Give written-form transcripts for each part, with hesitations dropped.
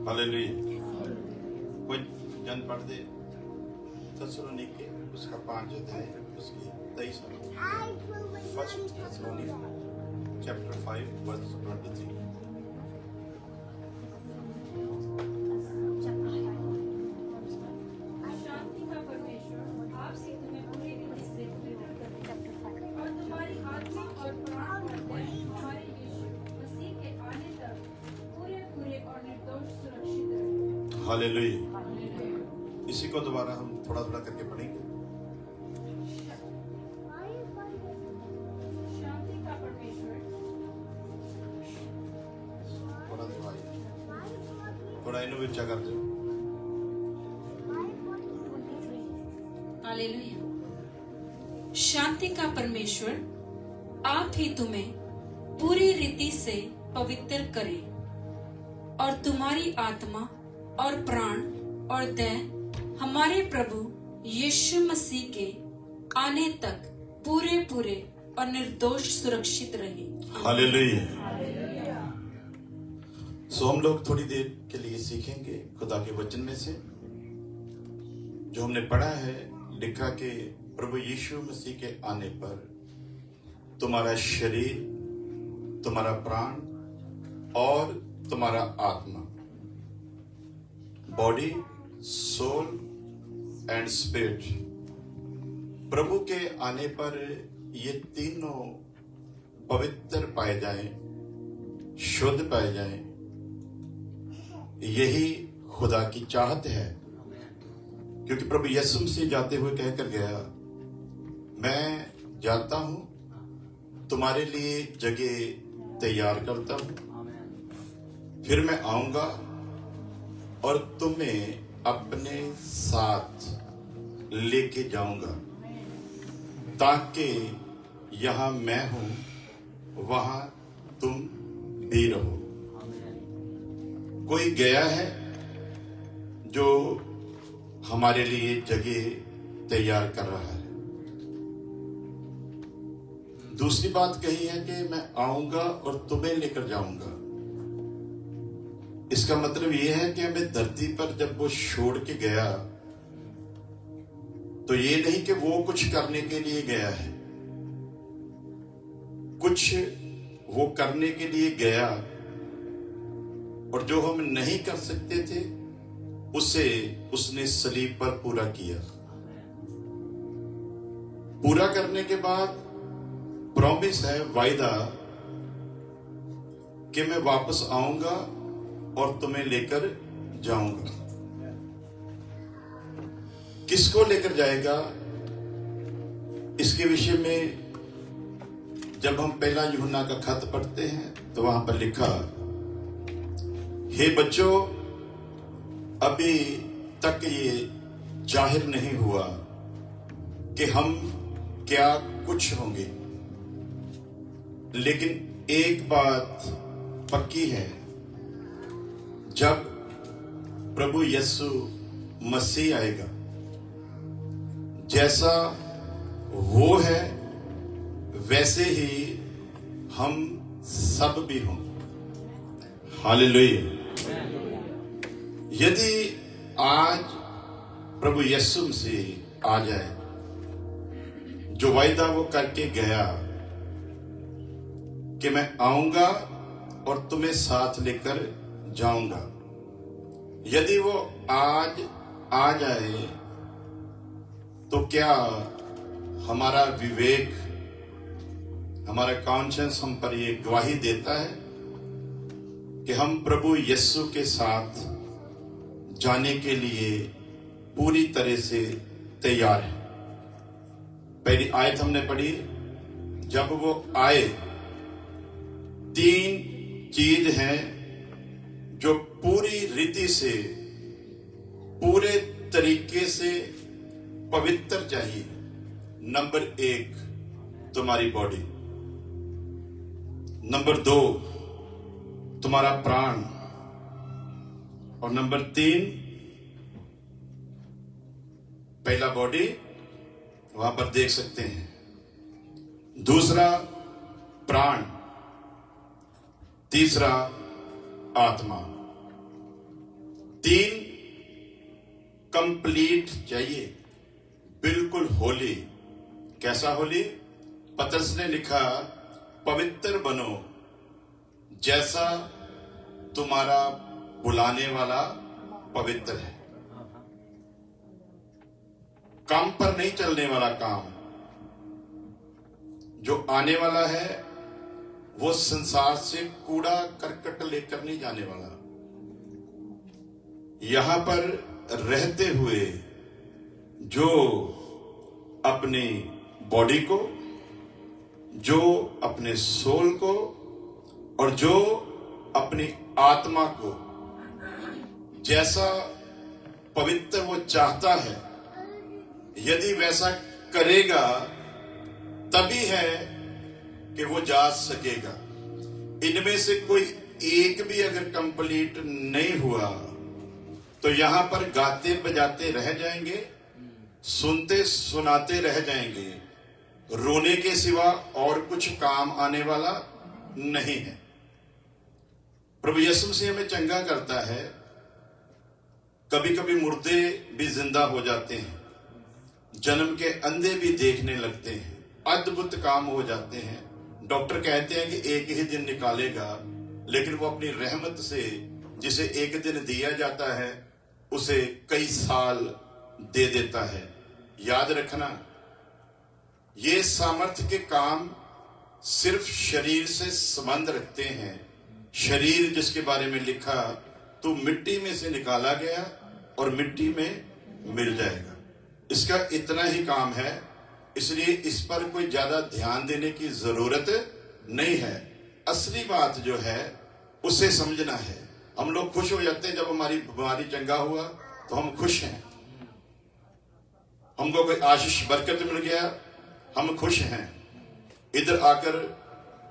Hallelujah. कोई जन पढ़ दे थेसलोनिके उसका 5 अध्याय उसकी 23 फर्स्ट थेसलोनिके चैप्टर 5 वर्स 23। शांति का परमेश्वर आपसे तुम्हें पूरी रीति से और तुम्हारी आत्मा और प्राण और देह हमारे यीशु मसीह के आने तक पूरे पूरे और निर्दोष सुरक्षित रहे। हालेलुया। इसी को दोबारा हम थोड़ा थोड़ा करके पढ़ेंगे। शांति का परमेश्वर थोड़ा दिवाई थोड़ा इन्हें विचार कर दो। हालेलुया। शांति का परमेश्वर आप ही तुम्हें पूरी रीति से पवित्र करे और तुम्हारी आत्मा और प्राण और देह हमारे प्रभु यीशु मसीह के आने तक पूरे पूरे और निर्दोष सुरक्षित रहे। हालेलुया। सो हम लोग थोड़ी देर के लिए सीखेंगे खुदा के वचन में से जो हमने पढ़ा है। लिखा कि प्रभु यीशु मसीह के आने पर तुम्हारा शरीर, तुम्हारा प्राण और तुम्हारा आत्मा, बॉडी, सोल एंड स्पिरिट, प्रभु के आने पर ये तीनों पवित्र पाए जाएं, शुद्ध पाए जाएं। यही खुदा की चाहत है, क्योंकि प्रभु यीशु मसीह जाते हुए कहकर गया, मैं जाता हूं, तुम्हारे लिए जगह तैयार करता हूं, फिर मैं आऊंगा और तुम्हें अपने साथ लेके जाऊंगा, ताकि यहां मैं हूं वहां तुम भी रहो। कोई गया है जो हमारे लिए जगह तैयार कर रहा है। दूसरी बात कही है कि मैं आऊंगा और तुम्हें लेकर जाऊंगा। इसका मतलब यह है कि हमें धरती पर जब वो छोड़ के गया तो ये नहीं कि वो कुछ करने के लिए गया है, कुछ वो करने के लिए गया और जो हम नहीं कर सकते थे उसे उसने सलीब पर पूरा किया। पूरा करने के बाद प्रॉमिस है, वायदा, कि मैं वापस आऊंगा और तुम्हें लेकर जाऊंगा। किसको लेकर जाएगा, इसके विषय में जब हम पहला यूहन्ना का खत पढ़ते हैं तो वहां पर लिखा, हे बच्चों, अभी तक ये जाहिर नहीं हुआ कि हम क्या कुछ होंगे, लेकिन एक बात पक्की है, जब प्रभु यीशु मसीह आएगा, जैसा वो है वैसे ही हम सब भी हों। हालेलुया। यदि आज प्रभु यीशु मसीह आ जाए, जो वायदा वो करके गया कि मैं आऊंगा और तुम्हें साथ लेकर जाऊंगा, यदि वो आज आ जाए तो क्या हमारा विवेक, हमारा कॉन्शियंस हम पर ये गवाही देता है कि हम प्रभु यीशु के साथ जाने के लिए पूरी तरह से तैयार हैं। पहली आयत हमने पढ़ी, जब वो आए, 3 चीज हैं जो पूरी रीति से, पूरे तरीके से पवित्र चाहिए। नंबर 1 तुम्हारी बॉडी, नंबर 2 तुम्हारा प्राण, और नंबर 3 पहला बॉडी वहां पर देख सकते हैं, दूसरा प्राण, तीसरा आत्मा। 3 कंप्लीट चाहिए, बिल्कुल होली। कैसा होली? पतरस ने लिखा, पवित्र बनो जैसा तुम्हारा बुलाने वाला पवित्र है। काम पर नहीं चलने वाला काम, जो आने वाला है वो संसार से कूड़ा करकट लेकर नहीं जाने वाला। यहां पर रहते हुए जो अपनी बॉडी को, जो अपने सोल को और जो अपनी आत्मा को जैसा पवित्र वो चाहता है, यदि वैसा करेगा तभी है कि वो जा सकेगा। इनमें से कोई एक भी अगर कंप्लीट नहीं हुआ तो यहां पर गाते बजाते रह जाएंगे, सुनते सुनाते रह जाएंगे, रोने के सिवा और कुछ काम आने वाला नहीं है। प्रभु यीशु मसीह हमें चंगा करता है। कभी कभी मुर्दे भी जिंदा हो जाते हैं, जन्म के अंधे भी देखने लगते हैं, अद्भुत काम हो जाते हैं। डॉक्टर कहते हैं कि एक ही दिन निकालेगा, लेकिन वो अपनी रहमत से जिसे एक दिन दिया जाता है उसे कई साल दे देता है। याद रखना, ये सामर्थ्य के काम सिर्फ शरीर से संबंध रखते हैं। शरीर जिसके बारे में लिखा, तू मिट्टी में से निकाला गया और मिट्टी में मिल जाएगा, इसका इतना ही काम है। इसलिए इस पर कोई ज्यादा ध्यान देने की जरूरत नहीं है। असली बात जो है उसे समझना है। हम लोग खुश हो जाते हैं जब हमारी बीमारी चंगा हुआ तो हम खुश हैं, हमको कोई आशीष बरकत मिल गया, हम खुश हैं। इधर आकर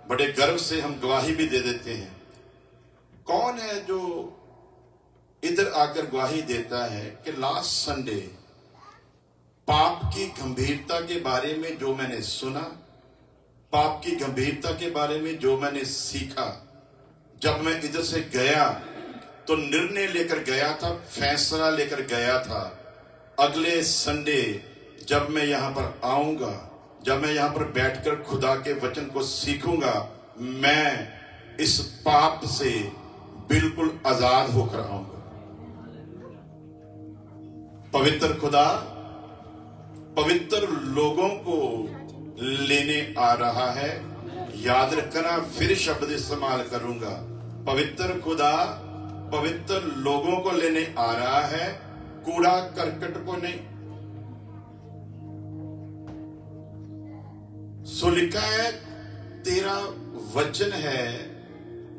बड़े गर्व से हम गवाही भी दे देते हैं। कौन है जो इधर आकर गवाही देता है कि लास्ट संडे पाप की गंभीरता के बारे में जो मैंने सुना, पाप की गंभीरता के बारे में जो मैंने सीखा, जब मैं इधर से गया तो निर्णय लेकर गया था, फैसला लेकर गया था, अगले संडे जब मैं यहां पर आऊंगा, जब मैं यहां पर बैठकर खुदा के वचन को सीखूंगा, मैं इस पाप से बिल्कुल आजाद होकर आऊंगा। पवित्र खुदा पवित्र लोगों को लेने आ रहा है। याद रखना, फिर शब्द इस्तेमाल करूंगा, पवित्र खुदा पवित्र लोगों को लेने आ रहा है, कूड़ा करकट को नहीं। सो लिखा है, तेरा वचन है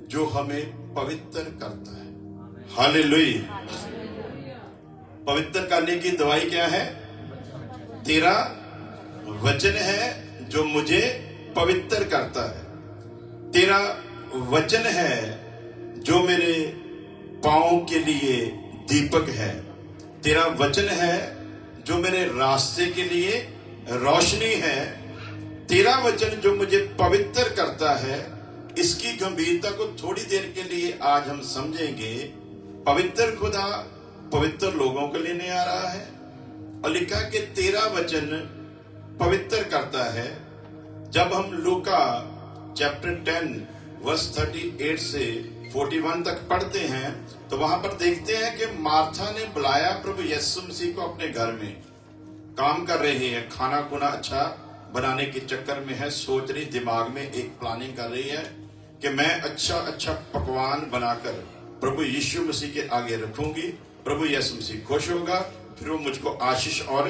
जो हमें पवित्र करता है। हालेलुया। पवित्र करने की दवाई क्या है? तेरा वचन है जो मुझे पवित्र करता है। तेरा वचन है जो मेरे पांव के लिए दीपक है। तेरा वचन है जो मेरे रास्ते के लिए रोशनी है। तेरा वचन जो मुझे पवित्र करता है। इसकी गंभीरता को थोड़ी देर के लिए आज हम समझेंगे। पवित्र खुदा पवित्र लोगों को लेने आ रहा है और लिखा कि तेरा वचन पवित्र करता है। जब हम लूका चैप्टर 10 वर्स 38 से 41 तक पढ़ते हैं तो वहां पर देखते हैं कि मार्था ने बुलाया प्रभु यीशु मसीह को अपने घर में। काम कर रही है, खाना खुना अच्छा बनाने के चक्कर में है, सोच रही, दिमाग में एक प्लानिंग कर रही है कि मैं अच्छा पकवान बनाकर प्रभु यीशु मसीह के आगे रखूंगी। प्रभु यीशु मसीह खुश होगा, फिर वो मुझको आशीष और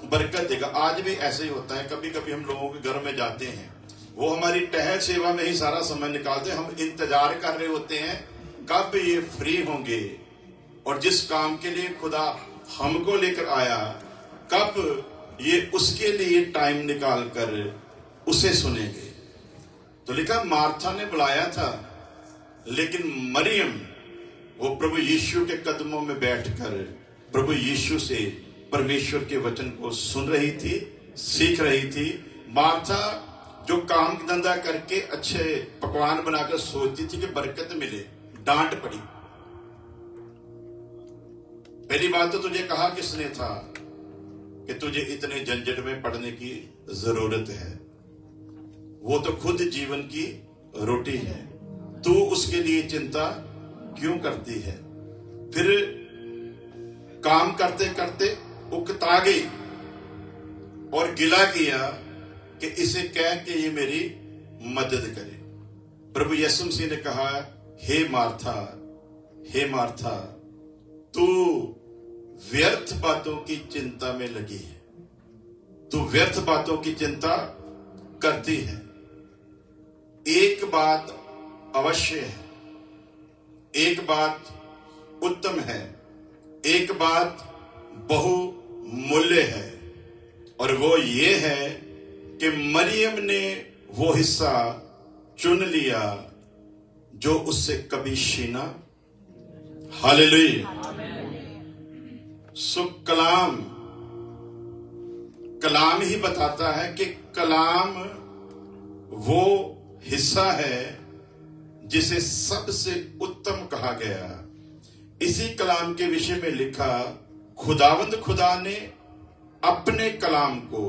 बरकत देगा। आज भी ऐसे ही होता है। कभी कभी हम लोगों के घर में जाते हैं, वो हमारी टहल सेवा में ही सारा समय निकालते हैं। हम इंतजार कर रहे होते हैं कब ये फ्री होंगे और जिस काम के लिए खुदा हमको लेकर आया, कब ये उसके लिए टाइम निकाल कर उसे सुनेंगे। तो लिखा मार्था ने बुलाया था, लेकिन मरियम वो प्रभु यीशु के कदमों में बैठकर प्रभु यीशु से परमेश्वर के वचन को सुन रही थी, सीख रही थी। मार्था जो काम धंधा करके अच्छे पकवान बनाकर सोचती थी कि बरकत मिले, डांट पड़ी। पहली बात तो तुझे कहा किसने था कि तुझे इतने झंझट में पड़ने की जरूरत है? वो तो खुद जीवन की रोटी है, तू उसके लिए चिंता क्यों करती है? फिर काम करते करते उकता गई और गिला किया कि इसे कह के ये मेरी मदद करे। प्रभु यीशु मसीह ने कहा, हे मार्था, हे मार्था, तू व्यर्थ बातों की चिंता में लगी है, तू व्यर्थ बातों की चिंता करती है। एक बात अवश्य है, एक बात उत्तम है, एक बात बहुमूल्य है, और वो ये है कि मरियम ने वो हिस्सा चुन लिया जो उससे कभी छीना। हालेलुया। सो कलाम ही बताता है कि कलाम वो हिस्सा है जिसे सबसे उत्तम कहा गया। इसी कलाम के विषय में लिखा, खुदावंद खुदा ने अपने कलाम को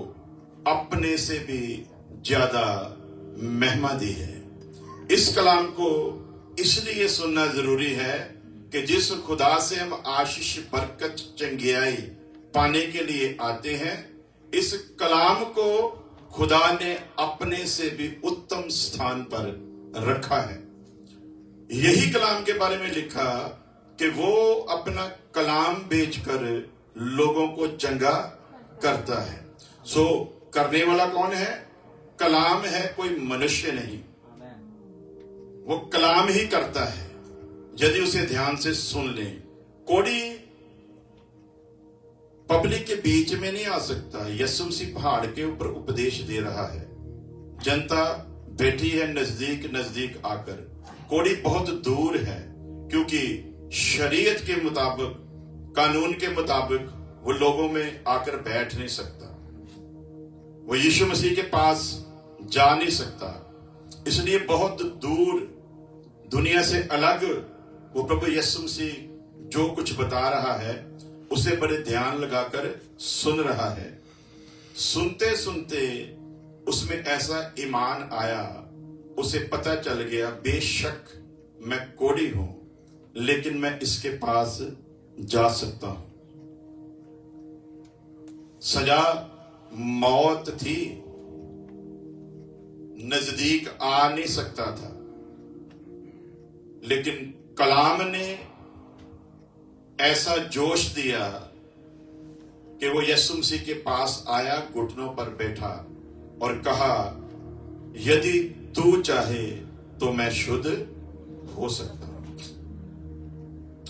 अपने से भी ज्यादा महिमा दी है। इस कलाम को इसलिए सुनना जरूरी है कि जिस खुदा से हम आशीष, बरकत, चंगियाई पाने के लिए आते हैं, इस कलाम को खुदा ने अपने से भी उत्तम स्थान पर रखा है। यही कलाम के बारे में लिखा कि वो अपना कलाम बेचकर लोगों को चंगा करता है। सो करने वाला कौन है? कलाम है, कोई मनुष्य नहीं। वो कलाम ही करता है यदि उसे ध्यान से सुन ले। कोड़ी पब्लिक के बीच में नहीं आ सकता। यीशु मसीह पहाड़ के ऊपर उपदेश दे रहा है, जनता बैठी है नजदीक नजदीक आकर। कोड़ी बहुत दूर है क्योंकि शरीयत के मुताबिक, कानून के मुताबिक वो लोगों में आकर बैठ नहीं सकता, वो यीशु मसीह के पास जा नहीं सकता। इसलिए बहुत दूर, दुनिया से अलग वो प्रभु यीशु मसीह जो कुछ बता रहा है उसे बड़े ध्यान लगाकर सुन रहा है। सुनते सुनते उसमें ऐसा ईमान आया, उसे पता चल गया, बेशक मैं कोढ़ी हूं लेकिन मैं इसके पास जा सकता हूं। सजा मौत थी, नजदीक आ नहीं सकता था, लेकिन कलाम ने ऐसा जोश दिया कि वो यीशु मसीह के पास आया, घुटनों पर बैठा और कहा, यदि तू चाहे तो मैं शुद्ध हो सकता हूं।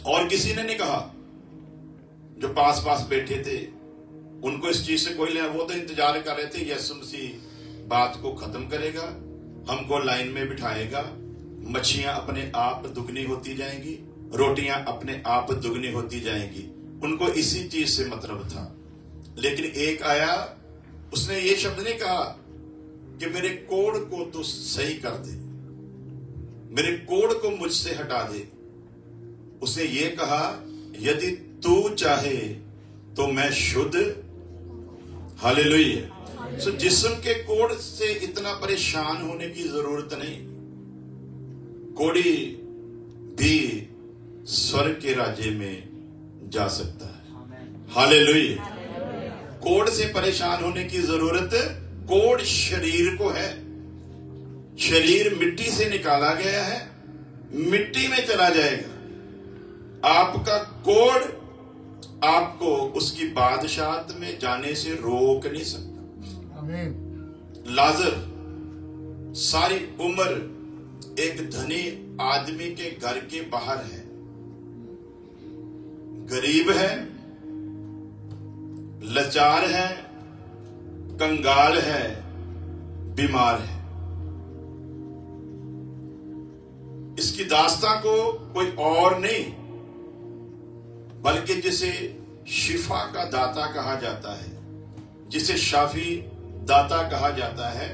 और किसी ने नहीं कहा। जो पास पास बैठे थे उनको इस चीज से कोई लेना, वो तो इंतजार कर रहे थे यीशु मसीह बात को खत्म करेगा, हमको लाइन में बिठाएगा, मच्छियां अपने आप दुगनी होती जाएंगी, रोटियां अपने आप दुगनी होती जाएंगी। उनको इसी चीज से मतलब था। लेकिन एक आया, उसने ये शब्द नहीं कहा कि मेरे कोढ़ को तो सही कर दे, मेरे कोढ़ को मुझसे हटा दे। उसने ये कहा, यदि तू चाहे तो मैं शुद्ध। हालेलुया। सो जिस्म के कोढ़ से इतना परेशान होने की जरूरत नहीं। कोढ़ी भी स्वर्ग के राज्य में जा सकता है। हालेलुया। कोढ़ से परेशान होने की जरूरत, कोढ़ शरीर को है। शरीर मिट्टी से निकाला गया है, मिट्टी में चला जाएगा। आपका कोढ़ आपको उसकी बादशाहत में जाने से रोक नहीं सकता। आमीन। लाजर सारी उम्र एक धनी आदमी के घर के बाहर है, गरीब है, लाचार है, कंगाल है, बीमार है। इसकी दास्तां को कोई और नहीं बल्कि जिसे शिफा का दाता कहा जाता है, जिसे शाफी दाता कहा जाता है,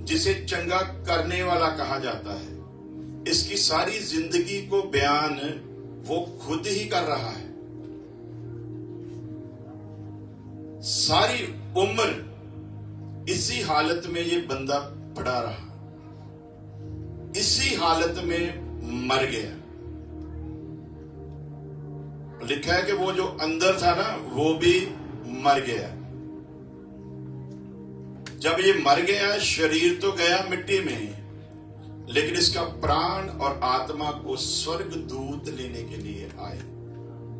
जिसे चंगा करने वाला कहा जाता है, इसकी सारी जिंदगी को बयान वो खुद ही कर रहा है। सारी उम्र इसी हालत में ये बंदा पड़ा रहा, इसी हालत में मर गया। लिखा है कि वो जो अंदर था ना वो भी मर गया। जब ये मर गया, शरीर तो गया मिट्टी में, लेकिन इसका प्राण और आत्मा को स्वर्ग दूत लेने के लिए आए।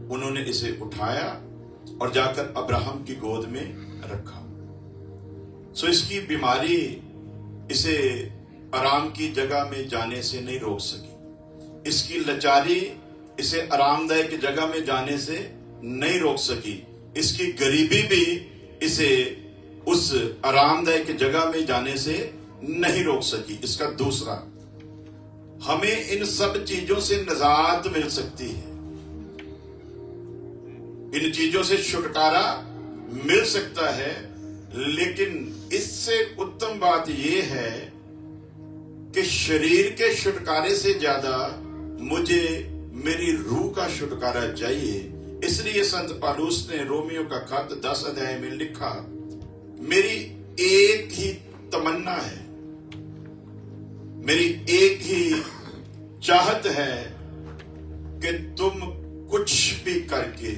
उन्होंने इसे उठाया और जाकर अब्राहम की गोद में रखा। सो इसकी बीमारी इसे आराम की जगह में जाने से नहीं रोक सकी, इसकी लाचारी इसे आरामदायक जगह में जाने से नहीं रोक सकी, इसकी गरीबी भी इसे उस आरामदायक जगह में जाने से नहीं रोक सकी। इसका दूसरा, हमें इन सब चीजों से निजात मिल सकती है, इन चीजों से छुटकारा मिल सकता है, लेकिन इससे उत्तम बात यह है कि शरीर के छुटकारे से ज्यादा मुझे मेरी रूह का छुटकारा चाहिए। इसलिए संत पौलुस ने रोमियो का खत 10 अध्याय में लिखा, मेरी एक ही तमन्ना है, मेरी एक ही चाहत है कि तुम कुछ भी करके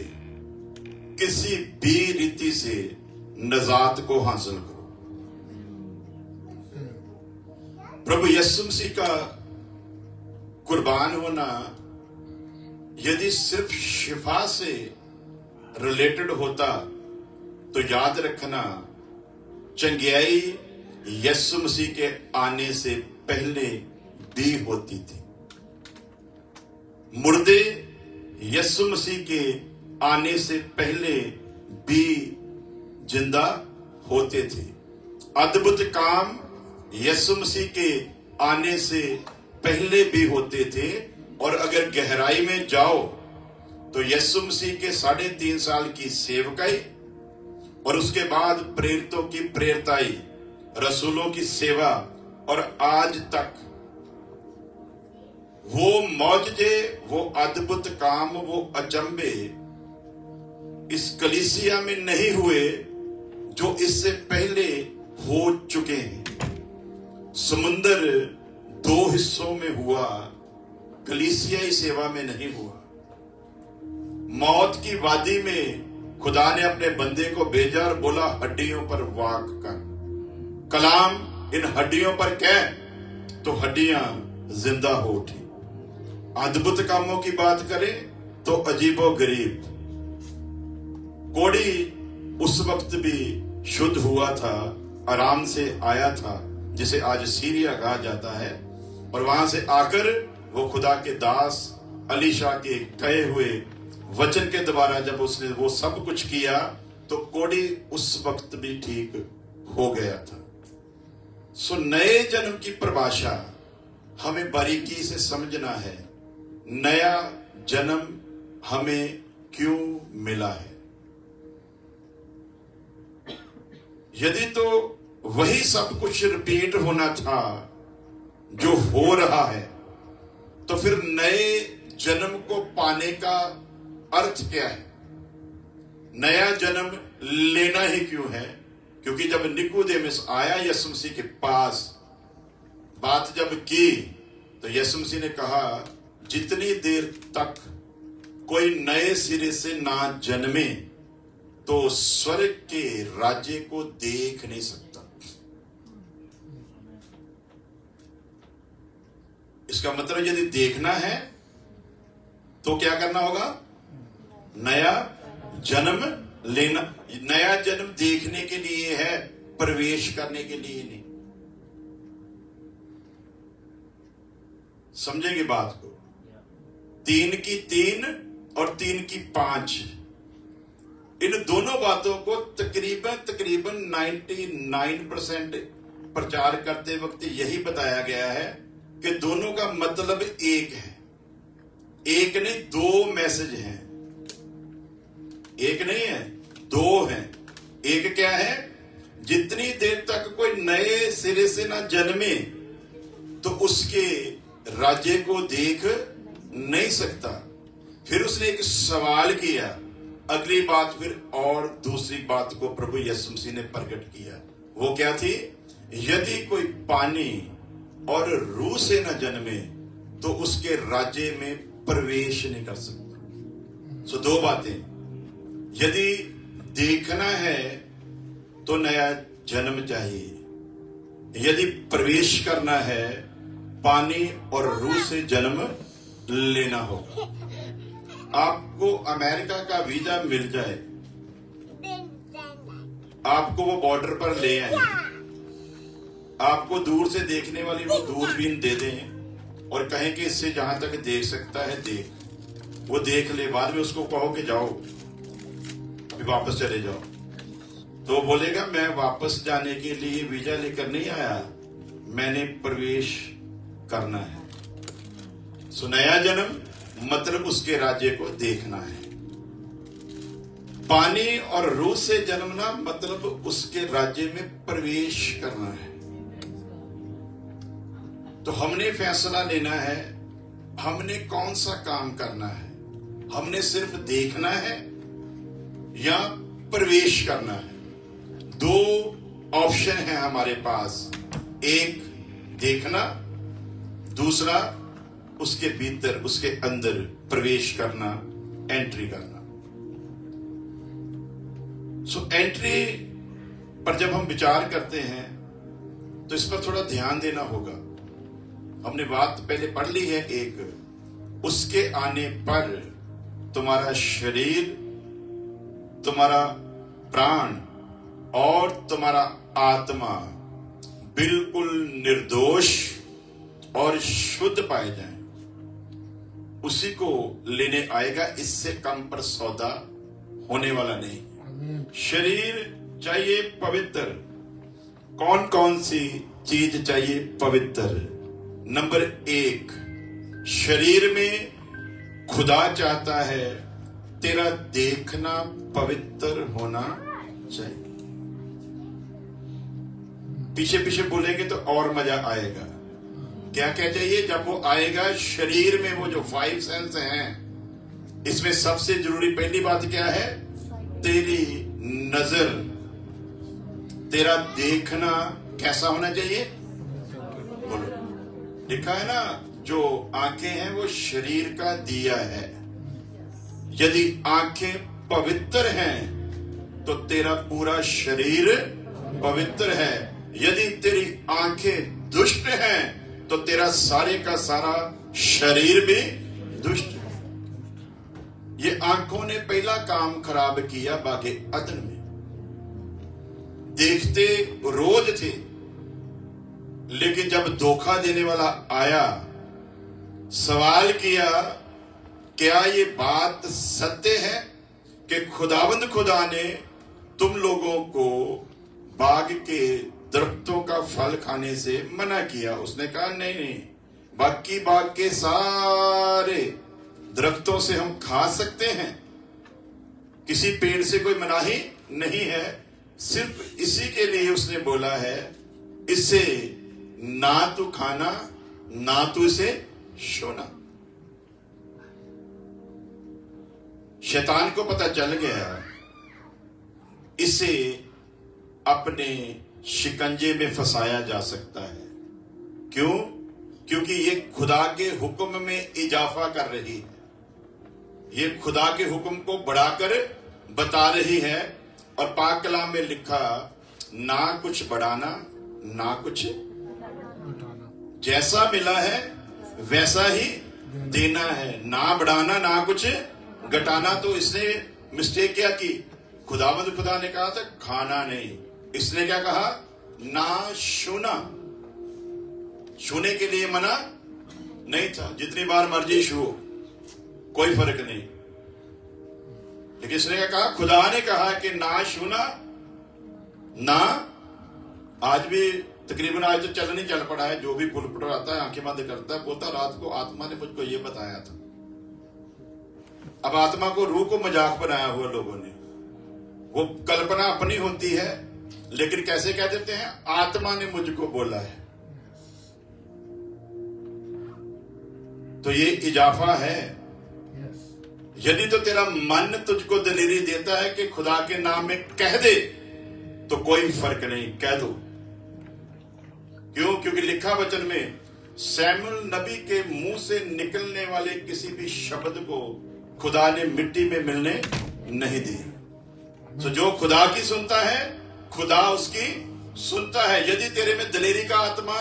किसी भी रीति से नजात को हासिल करो। प्रभु यीशु मसीह का कुर्बान होना यदि सिर्फ शिफा से रिलेटेड होता तो याद रखना, चंगियाई यीशु मसीह के आने से पहले भी होती थी। मुर्दे यीशु मसीह के आने से पहले भी जिंदा होते थे। अद्भुत काम यीशु मसीह के आने से पहले भी होते थे। और अगर गहराई में जाओ तो यीशु मसीह के 3.5 साल की सेवकाई और उसके बाद प्रेरितों की प्रेरिताई, रसूलों की सेवा और आज तक वो मौजजे, वो अद्भुत काम, वो अचंबे इस कलीसिया में नहीं हुए जो इससे पहले हो चुके हैं। समुंदर 2 हिस्सों में हुआ, कलीसियाई सेवा में नहीं हुआ। मौत की वादी में खुदा ने अपने बंदे को भेजा और बोला, हड्डियों पर वाक कर, कलाम इन हड्डियों पर कह, तो हड्डियां जिंदा हो उठी। अद्भुत कामों की बात करें तो अजीबो गरीब, कोड़ी उस वक्त भी शुद्ध हुआ था, आराम से आया था, जिसे आज सीरिया कहा जाता है, और वहां से आकर वो खुदा के दास अलीशा के कहे हुए वचन के द्वारा जब उसने वो सब कुछ किया तो कोड़ी उस वक्त भी ठीक हो गया था। सो नए जन्म की परिभाषा हमें बारीकी से समझना है। नया जन्म हमें क्यों मिला है? यदि तो वही सब कुछ रिपीट होना था जो हो रहा है, तो फिर नए जन्म को पाने का अर्थ क्या है? नया जन्म लेना ही क्यों है? क्योंकि जब निकोदेमुस आया यीशु मसीह के पास, बात जब की तो यीशु मसीह ने कहा, जितनी देर तक कोई नए सिरे से ना जन्मे तो स्वर्ग के राज्य को देख नहीं सकता। इसका मतलब यदि देखना है तो क्या करना होगा? नया जन्म लेना। नया जन्म देखने के लिए है, प्रवेश करने के लिए नहीं। समझेंगे बात को? 3 की 3 और 3 की 5, इन दोनों बातों को तकरीबन 99% प्रचार करते वक्त यही बताया गया है कि दोनों का मतलब एक है। एक नहीं, 2 मैसेज हैं। एक नहीं है, 2 हैं। एक क्या है? जितनी देर तक कोई नए सिरे से ना जन्मे तो उसके राज्य को देख नहीं सकता। फिर उसने एक सवाल किया, अगली बात फिर और दूसरी बात को प्रभु यीशु मसीह ने प्रकट किया। वो क्या थी? यदि कोई पानी और रूह से न जन्मे तो उसके राज्य में प्रवेश नहीं कर सकता। सो दो बातें, यदि देखना है तो नया जन्म चाहिए, यदि प्रवेश करना है पानी और रूह से जन्म लेना होगा। आपको अमेरिका का वीजा मिल जाए, आपको वो बॉर्डर पर ले आए, आपको दूर से देखने वाली वो दूरबीन दे दें और कहें कि इससे जहां तक देख सकता है देख, वो देख ले, बाद में उसको कहो कि जाओ अभी वापस चले जाओ, तो बोलेगा मैं वापस जाने के लिए वीजा लेकर नहीं आया, मैंने प्रवेश करना है। सो नया जन्म मतलब उसके राज्य को देखना है। पानी और रूह से जन्मना मतलब उसके राज्य में प्रवेश करना है। तो हमने फैसला लेना है, हमने कौन सा काम करना है। हमने सिर्फ देखना है या प्रवेश करना है। दो ऑप्शन है हमारे पास, एक देखना, दूसरा उसके भीतर उसके अंदर प्रवेश करना, एंट्री करना। सो एंट्री पर जब हम विचार करते हैं तो इस पर थोड़ा ध्यान देना होगा। हमने बात पहले पढ़ ली है एक, उसके आने पर तुम्हारा शरीर, तुम्हारा प्राण और तुम्हारा आत्मा बिल्कुल निर्दोष और शुद्ध पाए जाएं, उसी को लेने आएगा। इससे कम पर सौदा होने वाला नहीं। शरीर चाहिए पवित्र। कौन कौन सी चीज चाहिए पवित्र? नंबर 1, शरीर में खुदा चाहता है तेरा देखना पवित्र होना चाहिए। पीछे पीछे बोलेंगे तो और मजा आएगा। क्या क्या चाहिए? जब वो आएगा शरीर में, वो जो 5 सेंस हैं, इसमें सबसे जरूरी पहली बात क्या है? तेरी नजर, तेरा देखना कैसा होना चाहिए? बोलो। लिखा है ना, जो आंखें हैं वो शरीर का दिया है। यदि आंखें पवित्र हैं तो तेरा पूरा शरीर पवित्र है। यदि तेरी आंखें दुष्ट हैं तो तेरा सारे का सारा शरीर भी दुष्ट है। ये आंखों ने पहला काम खराब किया बागे अदन में। देखते रोज थे, लेकिन जब धोखा देने वाला आया, सवाल किया क्या ये बात सत्य है कि खुदावंद खुदा ने तुम लोगों को बाग के दरख्तों का फल खाने से मना किया? उसने कहा नहीं नहीं, बाकी बाग के सारे दरख्तों से हम खा सकते हैं, किसी पेड़ से कोई मनाही नहीं है। सिर्फ इसी के लिए उसने बोला है, इससे ना तू खाना ना तू इसे छूना। शैतान को पता चल गया इसे अपने शिकंजे में फंसाया जा सकता है। क्यों? क्योंकि ये खुदा के हुक्म में इजाफा कर रही है, ये खुदा के हुक्म को बढ़ाकर बता रही है। और पाक कलाम में लिखा, ना कुछ बढ़ाना ना कुछ घटाना, जैसा मिला है वैसा ही देना है, ना बढ़ाना ना कुछ घटाना। तो इसने मिस्टेक क्या की? खुदावंद खुदा ने कहा था खाना नहीं, इसने क्या कहा? ना छूना। छूने के लिए मना नहीं था, जितनी बार मर्जी छू, कोई फर्क नहीं। लेकिन इसने क्या कहा? खुदा ने कहा कि ना छूना ना। आज भी तकरीबन आज तो चल नहीं चल पड़ा है, जो भी पुलपट आता है आंखें बंद करता है, बोलता रात को आत्मा ने मुझको ये बताया था। अब आत्मा को रूह को मजाक बनाया हुआ लोगों ने। वो कल्पना अपनी होती है, लेकिन कैसे कह देते हैं? आत्मा ने मुझको बोला है। तो ये इजाफा है, यदि तो तेरा मन तुझको दलेरी देता है कि खुदा के नाम में कह दे, तो कोई फर्क नहीं, कह दो। क्यों? क्योंकि लिखा वचन में सैमुअल नबी के मुंह से निकलने वाले किसी भी शब्द को खुदा ने मिट्टी में मिलने नहीं दिया। तो जो खुदा की सुनता है, खुदा उसकी सुनता है। यदि तेरे में दलेरी का आत्मा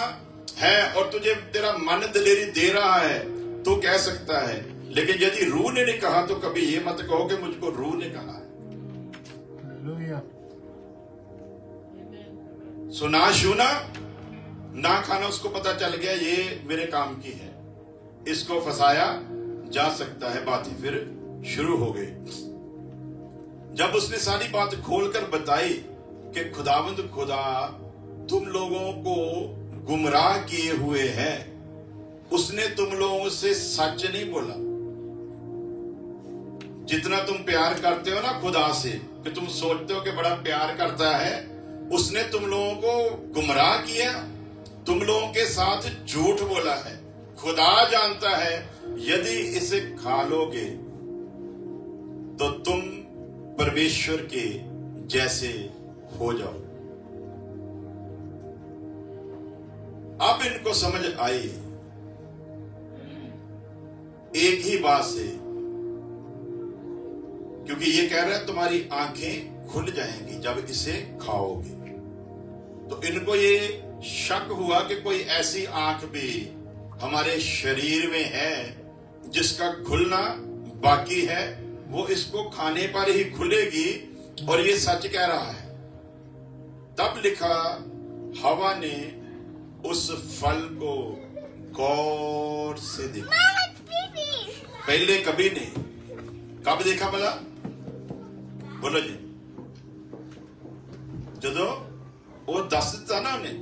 है और तुझे तेरा मन दलेरी दे रहा है, तो कह सकता है। लेकिन यदि रूह ने नहीं कहा, तो कभी ये मत कहो कि मुझको रूह ने कहा है। सुना सुना ना खाना, उसको पता चल गया ये मेरे काम की है, इसको फंसाया जा सकता है। बातें फिर शुरू हो गई। जब उसने सारी बात खोलकर बताई कि खुदावंद खुदा तुम लोगों को गुमराह किए हुए है, उसने तुम लोगों से सच नहीं बोला। जितना तुम प्यार करते हो ना खुदा से, कि तुम सोचते हो कि बड़ा प्यार करता है, उसने तुम लोगों को गुमराह किया, तुम लोगों के साथ झूठ बोला है। खुदा जानता है यदि इसे खा लोगे तो तुम परमेश्वर के जैसे हो जाओ। अब इनको समझ आई एक ही बात से, क्योंकि ये कह रहा है तुम्हारी आंखें खुल जाएंगी जब इसे खाओगे। तो इनको ये शक हुआ कि कोई ऐसी आंख भी हमारे शरीर में है जिसका खुलना बाकी है, वो इसको खाने पर ही खुलेगी, और ये सच कह रहा है। तब लिखा हवा ने उस फल को गौर से देखा। पहले कभी नहीं। कब देखा भला? बोलो जी। जो वो दस था ना उन्हें,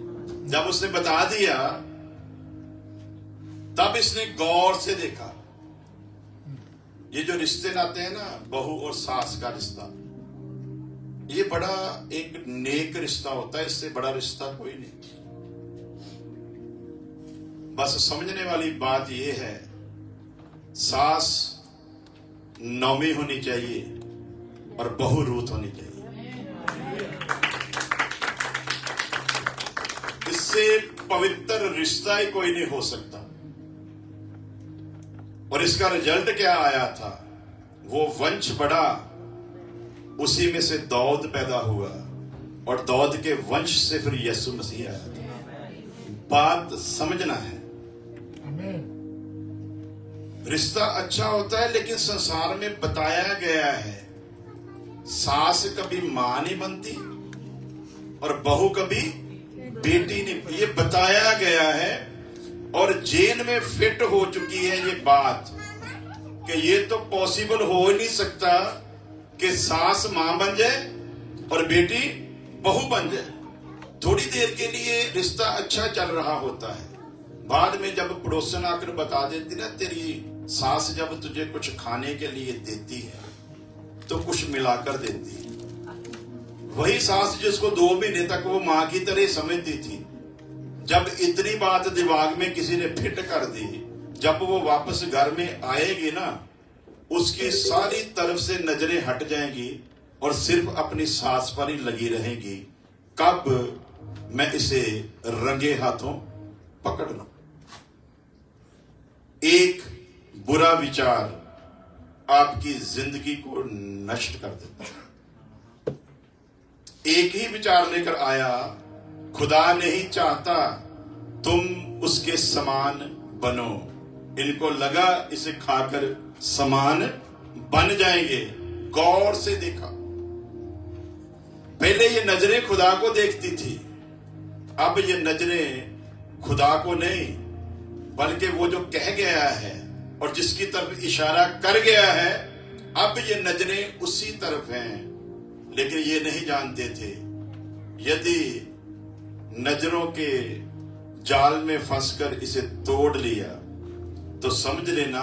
जब उसने बता दिया तब इसने गौर से देखा। ये जो रिश्ते लाते हैं ना, बहू और सास का रिश्ता, ये बड़ा एक नेक रिश्ता होता है। इससे बड़ा रिश्ता कोई नहीं। बस समझने वाली बात ये है, सास नौमी होनी चाहिए और बहू रूथ होनी चाहिए। इससे पवित्र रिश्ता ही कोई नहीं हो सकता। और इसका रिजल्ट क्या आया था? वो वंश बढ़ा, उसी में से दाऊद पैदा हुआ, और दाऊद के वंश से फिर यीशु मसीह आया था। बात समझना है। रिश्ता अच्छा होता है, लेकिन संसार में बताया गया है सास कभी मां नहीं बनती और बहू कभी बेटी नहीं। ये बताया गया है, और जेल में फिट हो चुकी है ये बात कि ये तो पॉसिबल हो ही नहीं सकता कि सास मां बन जाए और बेटी बहू बन जाए। थोड़ी देर के लिए रिश्ता अच्छा चल रहा होता है, बाद में जब पड़ोसन आकर बता देती ना, तेरी सास जब तुझे कुछ खाने के लिए देती है तो कुछ मिलाकर देती है। वही सास जिसको 2 महीने तक वो मां की तरह समझती थी, जब इतनी बात दिमाग में किसी ने फिट कर दी, जब वो वापस घर में आएगी ना, उसकी सारी तरफ से नजरें हट जाएंगी और सिर्फ अपनी सास पर ही लगी रहेगी। कब मैं इसे रंगे हाथों पकड़ लूं। एक बुरा विचार आपकी जिंदगी को नष्ट कर देता है। एक ही विचार लेकर आया, खुदा नहीं चाहता तुम उसके समान बनो। इनको लगा इसे खाकर समान बन जाएंगे। गौर से देखा। पहले ये नजरें खुदा को देखती थी, अब ये नजरें खुदा को नहीं, बल्कि वो जो कह गया है और जिसकी तरफ इशारा कर गया है, अब ये नजरें उसी तरफ हैं। लेकिन ये नहीं जानते थे, यदि नजरों के जाल में फंसकर इसे तोड़ लिया तो समझ लेना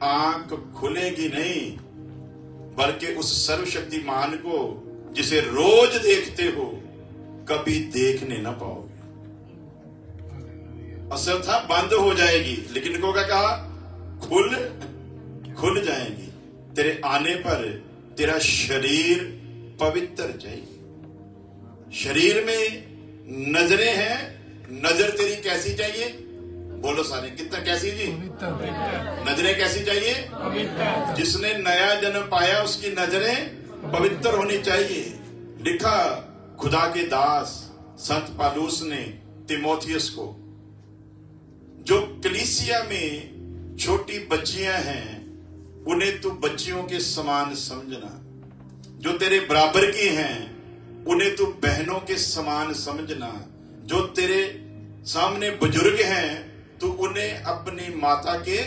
आंख खुलेगी नहीं, बल्कि उस सर्वशक्तिमान को जिसे रोज देखते हो कभी देखने ना पाओगे। असल था बंद हो जाएगी, लेकिन इनको क्या कहा? खुल जाएंगी। तेरे आने पर तेरा शरीर पवित्र चाहिए। शरीर में नजरें हैं, नजर तेरी कैसी चाहिए? बोलो सारे, कितना कैसी जी? नजरें कैसी चाहिए? जिसने नया जन्म पाया उसकी नजरें पवित्र होनी चाहिए। लिखा खुदा के दास संत पालूस ने तिमोथियस को, जो कलीसिया में छोटी बच्चियां हैं उन्हें तू बच्चियों के समान समझना, जो तेरे बराबर की हैं उन्हें तू बहनों के समान समझना, जो तेरे सामने बुजुर्ग हैं तू उन्हें अपनी माता के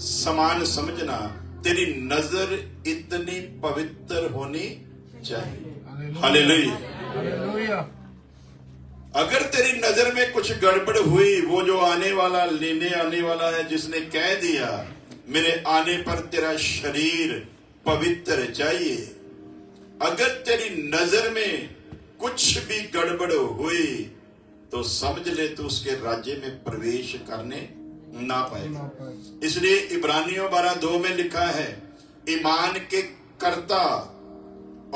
समान समझना। तेरी नजर इतनी पवित्र होनी चाहिए। हालेलुया। अगर तेरी नजर में कुछ गड़बड़ हुई, वो जो आने वाला लेने आने वाला है, जिसने कह दिया मेरे आने पर तेरा शरीर पवित्र चाहिए, अगर तेरी नजर में कुछ भी गड़बड़ हुई तो समझ ले तो उसके राज्य में प्रवेश करने ना पाएगा। इसलिए इब्रानियों 12:2 में लिखा है, ईमान के कर्ता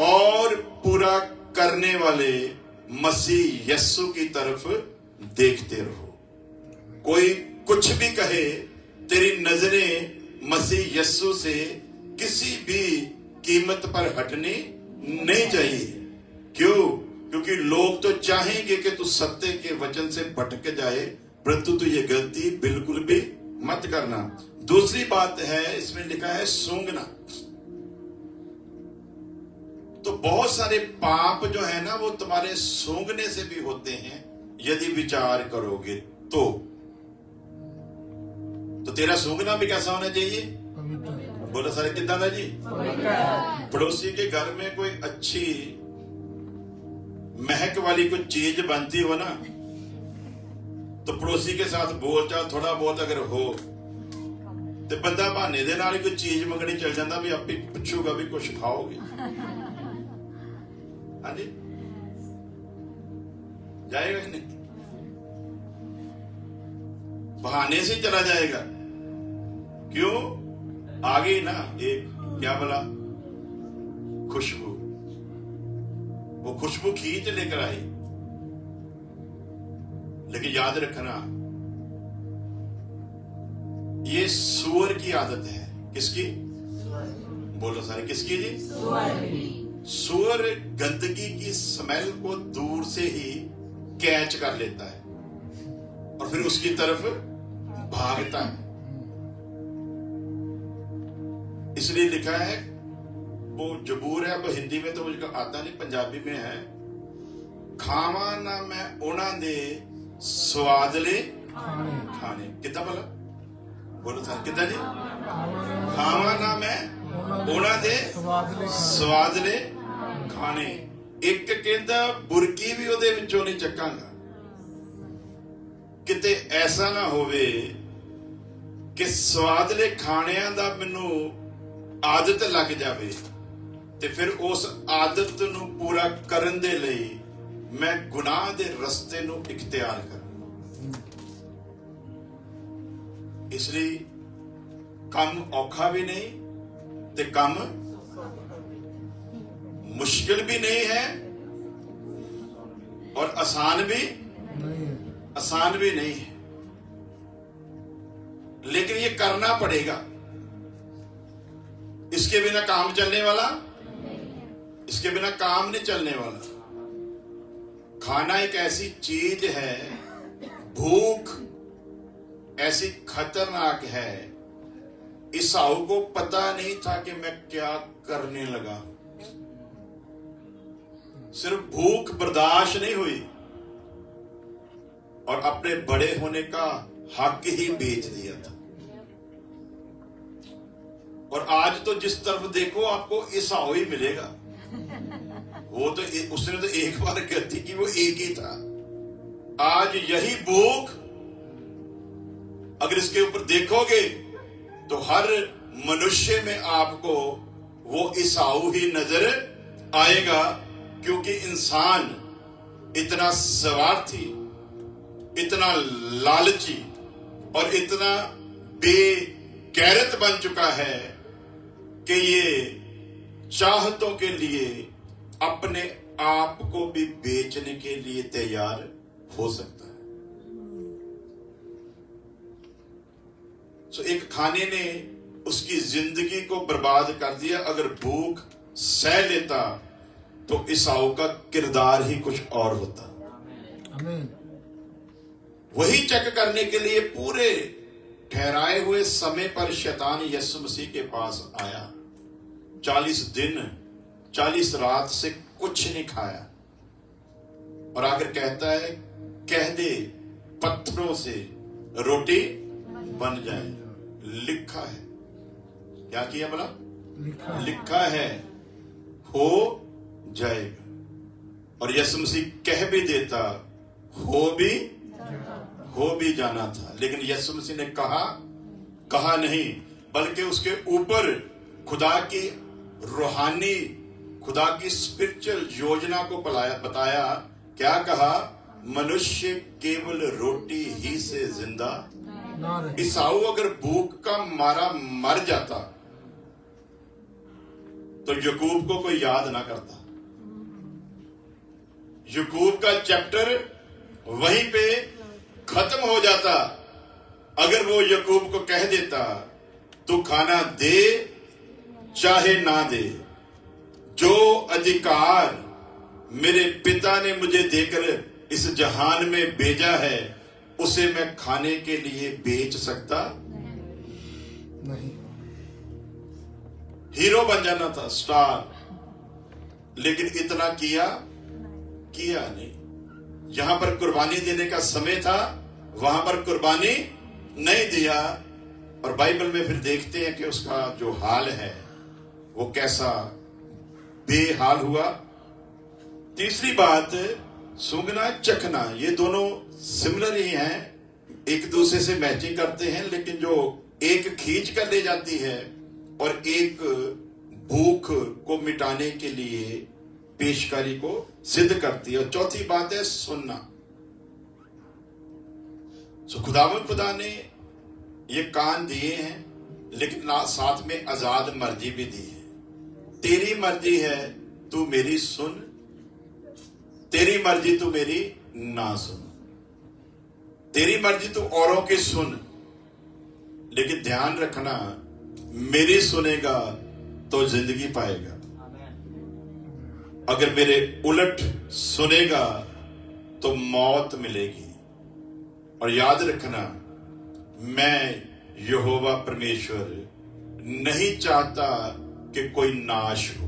और पूरा करने वाले मसीह यस्सु की तरफ देखते रहो। कोई कुछ भी कहे, तेरी नजरें मसीह यस्सु से किसी भी कीमत पर हटनी नहीं चाहिए। क्यों? क्योंकि लोग तो चाहेंगे कि तू सत्य के वचन से भटक जाए, परंतु तू ये गलती बिल्कुल भी मत करना। दूसरी बात है, इसमें लिखा है सूंघना। तो बहुत सारे पाप जो है ना वो तुम्हारे सूंघने से भी होते हैं, यदि विचार करोगे तो तेरा सूंघना भी कैसा होना चाहिए? बोलो सारे, कितना था जी? पड़ोसी के घर में कोई अच्छी महक वाली कोई चीज बनती हो ना, तो पड़ोसी के साथ बोलचाल थोड़ा बहुत अगर हो तो बंदा बहाने दे नाल कोई चीज मंगनी चल जाता भी, आप पूछूगा भी कुछ खाओगे? हाँ जी, जाएगा कि नहीं? बहाने से चला जाएगा। क्यों? आ गई ना एक क्या बोला, खुशबू, वो खुशबू खींच लेकर आई। लेकिन याद रखना, ये सूअर की आदत है। किसकी? बोलो सारे, किसकी जी? सूअर गंदगी की स्मेल को दूर से ही कैच कर लेता है और फिर उसकी तरफ भागता है। इसलिए लिखा है, वो जबूर है, वो हिंदी में तो मुझे आता नहीं, पंजाबी में है, खावा ना मैं उन्हां दे स्वादले खाने। कितना बोला? बोलो सर, कितना जी? खावा ना मैं उन्हां दे स्वादले खाने। एक कहता बुरकी भी ਉਹਦੇ ਵਿੱਚੋਂ नहीं ਚੱਕਾਂਗਾ। किते ऐसा ना होवे कि स्वादले खाणिਆਂ ਦਾ ਮੈਨੂੰ आदत लग जावे ਤੇ ਫਿਰ ਉਸ ਆਦਤ ਨੂੰ ਪੂਰਾ ਕਰਨ ਦੇ ਲਈ मैं गुनाह ਦੇ ਰਸਤੇ ਨੂੰ ਇਖਤਿਆਰ ਕਰਾਂ। इसलिए ਕੰਮ ਔਖਾ भी नहीं ਤੇ ਕੰਮ मुश्किल भी नहीं है और आसान भी नहीं है, लेकिन ये करना पड़ेगा। इसके बिना काम चलने वाला, इसके बिना काम नहीं चलने वाला। खाना एक ऐसी चीज है, भूख ऐसी खतरनाक है, ईसाऊ को पता नहीं था कि मैं क्या करने लगा। सिर्फ भूख बर्दाश्त नहीं हुई और अपने बड़े होने का हक ही बेच दिया था। और आज तो जिस तरफ देखो आपको ईसाऊ ही मिलेगा। वो तो उसने तो एक बार गलती की, वो एक ही था। आज यही भूख अगर इसके ऊपर देखोगे तो हर मनुष्य में आपको वो ईसाऊ ही नजर आएगा, क्योंकि इंसान इतना स्वार्थी, इतना लालची, और इतना बेगैरत बन चुका है कि ये चाहतों के लिए अपने आप को भी बेचने के लिए तैयार हो सकता है। तो एक खाने ने उसकी जिंदगी को बर्बाद कर दिया। अगर भूख सह लेता तो ईसाऊ का किरदार ही कुछ और होता। आमीन। वही चेक करने के लिए पूरे ठहराए हुए समय पर शैतान यीशु मसीह के पास आया। 40 दिन 40 रात से कुछ नहीं खाया और आकर कहता है, कह दे पत्थरों से रोटी बन जाए। लिखा है, क्या किया बोला? लिखा है हो जाएगा। और यीशु मसीह कह भी देता, हो भी जाना था। लेकिन यीशु मसीह ने कहा नहीं, बल्कि उसके ऊपर खुदा की रूहानी, खुदा की स्पिरिचुअल योजना को बताया। क्या कहा? मनुष्य केवल रोटी ही से जिंदा। ईसाऊ अगर भूख का मारा मर जाता तो याकूब को कोई याद ना करता। याकूब का चैप्टर वहीं पे खत्म हो जाता। अगर वो याकूब को कह देता, तू खाना दे चाहे ना दे, जो अधिकार मेरे पिता ने मुझे देकर इस जहान में भेजा है उसे मैं खाने के लिए बेच सकता नहीं। हीरो बन जाना था, स्टार। लेकिन इतना किया नहीं। यहां पर कुर्बानी देने का समय था, वहां पर कुर्बानी नहीं दिया। और बाइबल में फिर देखते हैं कि उसका जो हाल है वो कैसा बेहाल हुआ। तीसरी बात, सूंघना चखना, ये दोनों सिमिलर ही हैं, एक दूसरे से मैचिंग करते हैं। लेकिन जो एक खींच कर ले जाती है और एक भूख को मिटाने के लिए पेशकारी को सिद्ध करती है। और चौथी बात है सुनना। तो खुदा ने ये कान दिए हैं, लेकिन साथ में आजाद मर्जी भी दी है। तेरी मर्जी है तू मेरी सुन, तेरी मर्जी तू मेरी ना सुन। तेरी मर्जी तू औरों की सुन, लेकिन ध्यान रखना मेरी सुनेगा तो जिंदगी पाएगा। अगर मेरे उलट सुनेगा तो मौत मिलेगी। और याद रखना, मैं यहोवा परमेश्वर नहीं चाहता कि कोई नाश हो।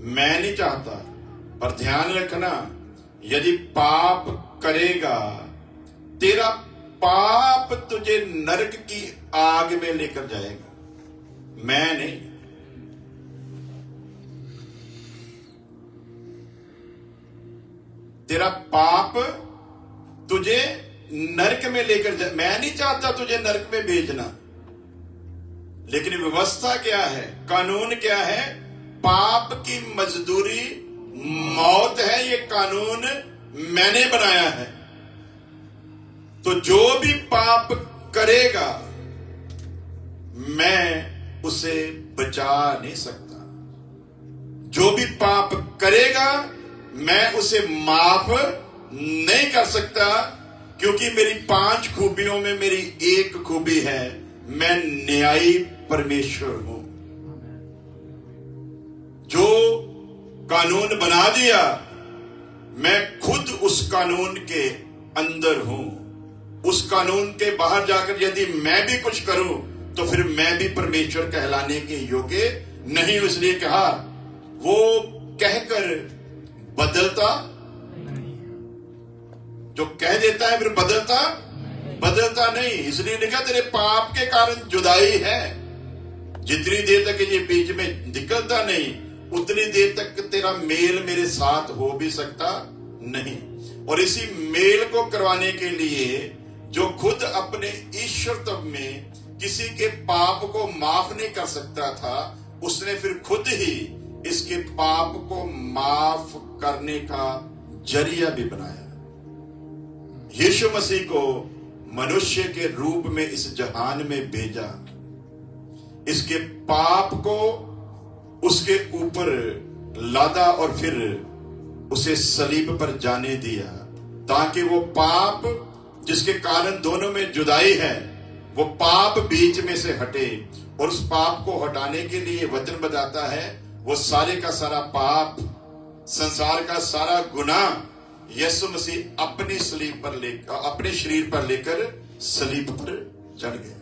मैं नहीं चाहता। पर ध्यान रखना, यदि पाप करेगा, तेरा पाप तुझे नरक की आग में लेकर जाएगा, मैं नहीं। तेरा पाप तुझे नरक में लेकर जाए। मैं नहीं चाहता तुझे नरक में भेजना। लेकिन व्यवस्था क्या है, कानून क्या है? पाप की मजदूरी मौत है। ये कानून मैंने बनाया है। तो जो भी पाप करेगा मैं उसे बचा नहीं सकता। जो भी पाप करेगा मैं उसे माफ नहीं कर सकता, क्योंकि मेरी 5 खूबियों में मेरी एक खूबी है, मैं न्यायी परमेश्वर हूं। जो कानून बना दिया, मैं खुद उस कानून के अंदर हूं। उस कानून के बाहर जाकर यदि मैं भी कुछ करूं तो फिर मैं भी परमेश्वर कहलाने के योग्य नहीं। इसलिए कहा, वो कहकर बदलता, जो कह देता है फिर बदलता नहीं। इसलिए लिखा, तेरे पाप के कारण जुदाई है। जितनी देर तक ये बीच में निकलता नहीं, उतनी देर तक तेरा मेल मेरे साथ हो भी सकता नहीं। और इसी मेल को करवाने के लिए जो खुद अपने ईश्वरत्व में किसी के पाप को माफ नहीं कर सकता था, उसने फिर खुद ही इसके पाप को माफ करने का जरिया भी बनाया। यीशु मसीह को मनुष्य के रूप में इस जहान में भेजा। इसके पाप को उसके ऊपर लादा और फिर उसे सलीब पर जाने दिया, ताकि वो पाप जिसके कारण दोनों में जुदाई है, वो पाप बीच में से हटे। और उस पाप को हटाने के लिए वचन बताता है वो सारे का सारा पाप, संसार का सारा गुनाह यीशु मसीह अपनी सलीब पर लेकर, अपने शरीर पर लेकर सलीब पर चढ़ गए।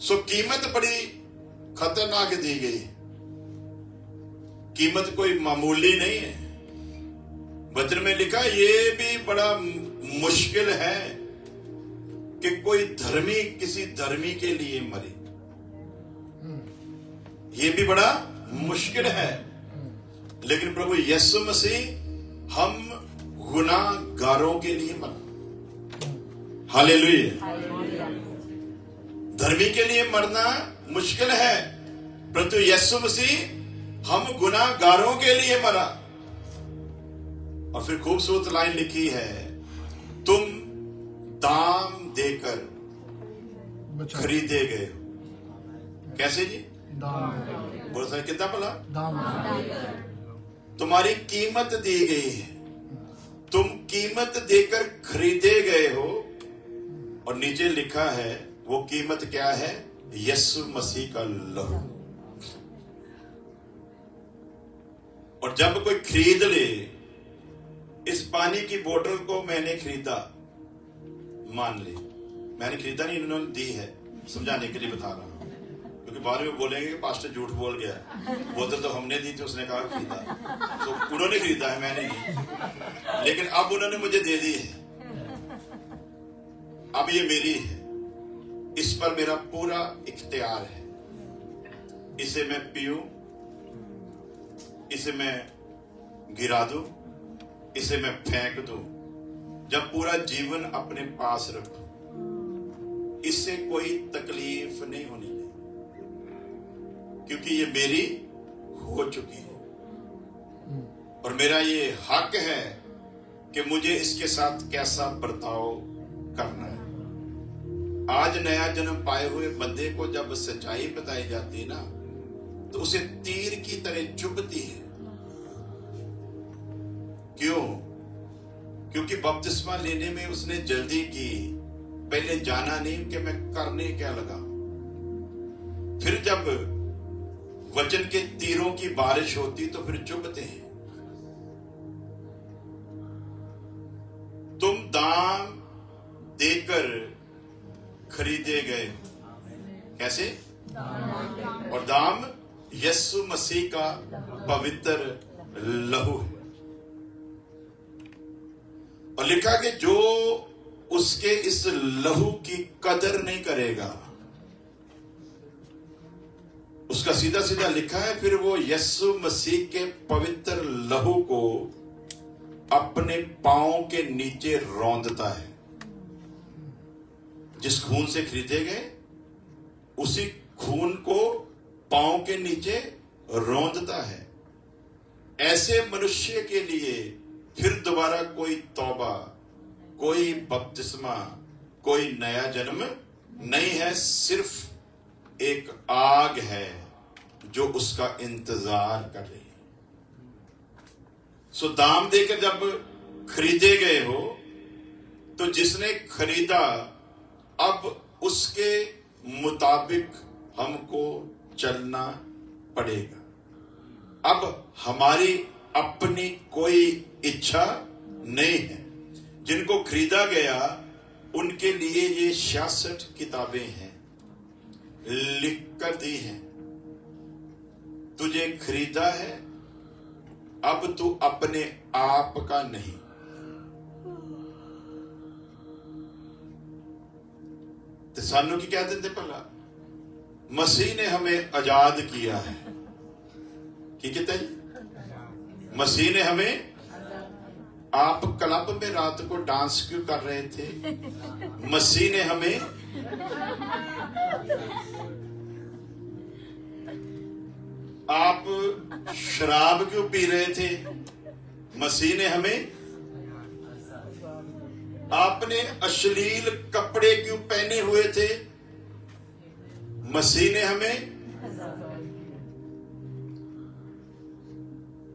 सो कीमत बड़ी खतरनाक दी गई। कीमत कोई मामूली नहीं है। वचन में लिखा ये भी बड़ा मुश्किल है कि कोई धर्मी किसी धर्मी के लिए मरे। ये भी बड़ा मुश्किल है, लेकिन प्रभु यीशु मसीह हम गुनाहगारों के लिए मरा। हालेलुया। धर्मी के लिए मरना मुश्किल है, परंतु यीशु मसीह हम गुनाहगारों के लिए मरा। और फिर खूबसूरत लाइन लिखी है, तुम दाम देकर खरीदे गए हो। कैसे जी? बोल सकते कितना बोला? तुम्हारी कीमत दी गई है, तुम कीमत देकर खरीदे गए हो। और नीचे लिखा है वो कीमत क्या है? यीशु मसीह का लहू। और जब कोई खरीद ले, इस पानी की बोतल को मैंने खरीदा, मान ले मैंने खरीदा नहीं, इन्होंने दी है, समझाने के लिए बता रहा हूं, क्योंकि बाद में बोलेंगे कि पास्टर झूठ बोल गया, बोतल तो हमने दी थी, उसने कहा खरीदा। तो उन्होंने खरीदा है, मैंने नहीं, लेकिन अब उन्होंने मुझे दे दी है, अब ये मेरी है, इस पर मेरा पूरा इख्तियार है। इसे मैं पीऊं, इसे मैं गिरा दूं, इसे मैं फेंक दूं, जब पूरा जीवन अपने पास रखूं, इससे कोई तकलीफ नहीं होनी चाहिए, क्योंकि ये मेरी हो चुकी है। और मेरा ये हक है कि मुझे इसके साथ कैसा बर्ताव करना है। आज नया जन्म पाए हुए बंदे को जब सच्चाई बताई जाती है ना, तो उसे तीर की तरह चुभती है। क्यों? क्योंकि बपतिस्मा लेने में उसने जल्दी की, पहले जाना नहीं कि मैं करने क्या लगा। फिर जब वचन के तीरों की बारिश होती तो फिर चुभते हैं। तुम दाम देकर खरीदे गए। कैसे? और दाम यीशु मसीह का पवित्र लहू है। और लिखा कि जो उसके इस लहू की कदर नहीं करेगा, उसका सीधा सीधा लिखा है, फिर वो यीशु मसीह के पवित्र लहू को अपने पांव के नीचे रौंदता है। जिस खून से खरीदे गए, उसी खून को पांव के नीचे रौंदता है। ऐसे मनुष्य के लिए फिर दोबारा कोई तौबा, कोई बपतिस्मा, कोई नया जन्म नहीं है, सिर्फ एक आग है जो उसका इंतजार कर रही है। सो दाम देकर जब खरीदे गए हो, तो जिसने खरीदा, अब उसके मुताबिक हमको चलना पड़ेगा। अब हमारी अपनी कोई इच्छा नहीं है। जिनको खरीदा गया उनके लिए ये 66 किताबें हैं, लिख कर दी हैं। तुझे खरीदा है, अब तू अपने आप का नहीं। तो सानू की क्या देते भला? मसीह ने हमें आजाद किया है। की कहते हैं? मसीह ने हमें, आप क्लब में रात को डांस क्यों कर रहे थे? मसीह ने हमें, आप शराब क्यों पी रहे थे? मसीह ने हमें, आपने अश्लील कपड़े क्यों पहने हुए थे? मसीह ने हमें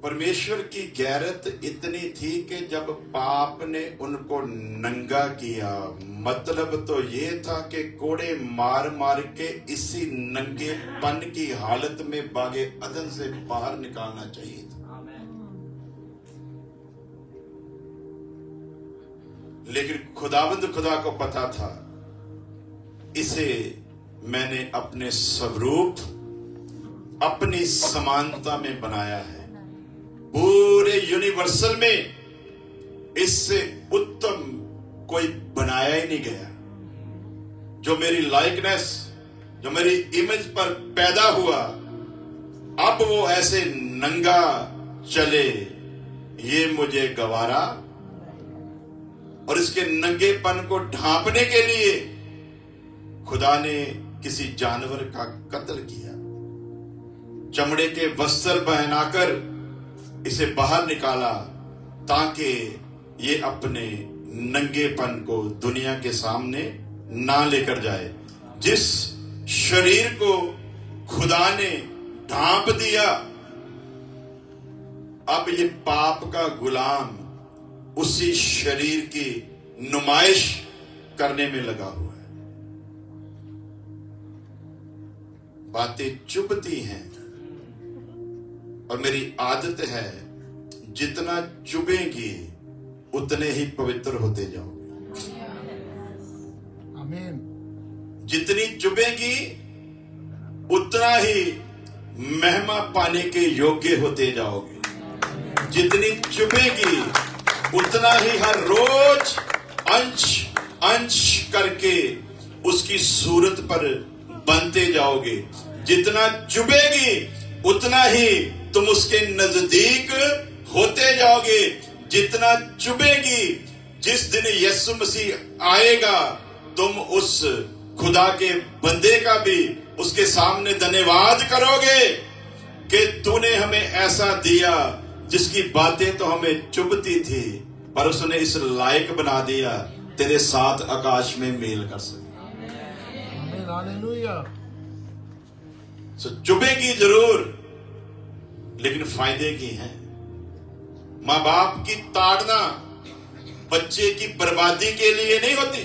परमेश्वर की गैरत इतनी थी कि जब पाप ने उनको नंगा किया, मतलब तो ये था कि कोड़े मार मार के इसी नंगेपन की हालत में बागे अदन से बाहर निकालना चाहिए था। लेकिन खुदावंद खुदा को पता था, इसे मैंने अपने स्वरूप, अपनी समानता में बनाया है। पूरे यूनिवर्सल में इससे उत्तम कोई बनाया ही नहीं गया। जो मेरी लाइकनेस, जो मेरी इमेज पर पैदा हुआ, अब वो ऐसे नंगा चले, ये मुझे गवारा। और इसके नंगेपन को ढांपने के लिए खुदा ने किसी जानवर का कत्ल किया, चमड़े के वस्त्र पहनाकर इसे बाहर निकाला, ताकि ये अपने नंगेपन को दुनिया के सामने ना लेकर जाए। जिस शरीर को खुदा ने ढांप दिया, अब ये पाप का गुलाम उसी शरीर की नुमाइश करने में लगा हुआ है। बातें चुभती हैं, और मेरी आदत है, जितना चुभेगी उतने ही पवित्र होते जाओगे। आमीन। जितनी चुभेगी उतना ही महिमा पाने के योग्य होते जाओगे। जितनी चुभेगी उतना ही हर रोज अंश अंश करके उसकी सूरत पर बनते जाओगे। जितना चुभेगी उतना ही तुम उसके नजदीक होते जाओगे। जितना चुभेगी, जिस दिन यीशु मसीह आएगा, तुम उस खुदा के बंदे का भी उसके सामने धन्यवाद करोगे कि तूने हमें ऐसा दिया जिसकी बातें तो हमें चुभती थी, पर उसने इस लायक बना दिया तेरे साथ आकाश में मेल कर सके। आमीन। हालेलुया। चुभेगी जरूर, लेकिन फायदे की है। माँ बाप की ताड़ना बच्चे की बर्बादी के लिए नहीं होती,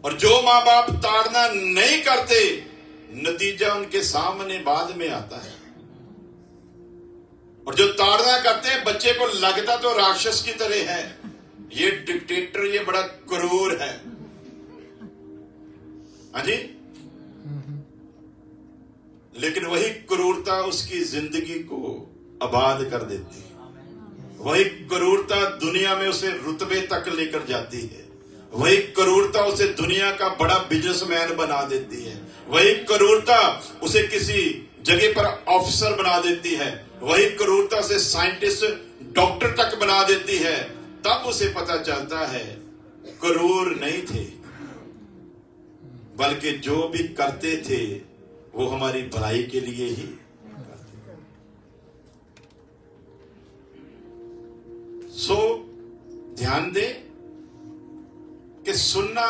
और जो माँ बाप ताड़ना नहीं करते, नतीजा उनके सामने बाद में आता है। और जो ताड़ना करते हैं, बच्चे को लगता तो राक्षस की तरह है, ये डिक्टेटर, ये बड़ा क्रूर है। हाँ जी, लेकिन वही क्रूरता उसकी जिंदगी को आबाद कर देती है। वही क्रूरता दुनिया में उसे रुतबे तक लेकर जाती है। वही क्रूरता उसे दुनिया का बड़ा बिजनेसमैन बना देती है। वही क्रूरता उसे किसी जगह पर ऑफिसर बना देती है। वही क्रूरता से साइंटिस्ट, डॉक्टर तक बना देती है। तब उसे पता चलता है क्रूर नहीं थे, बल्कि जो भी करते थे वो हमारी भलाई के लिए ही करते। सो ध्यान दे कि सुनना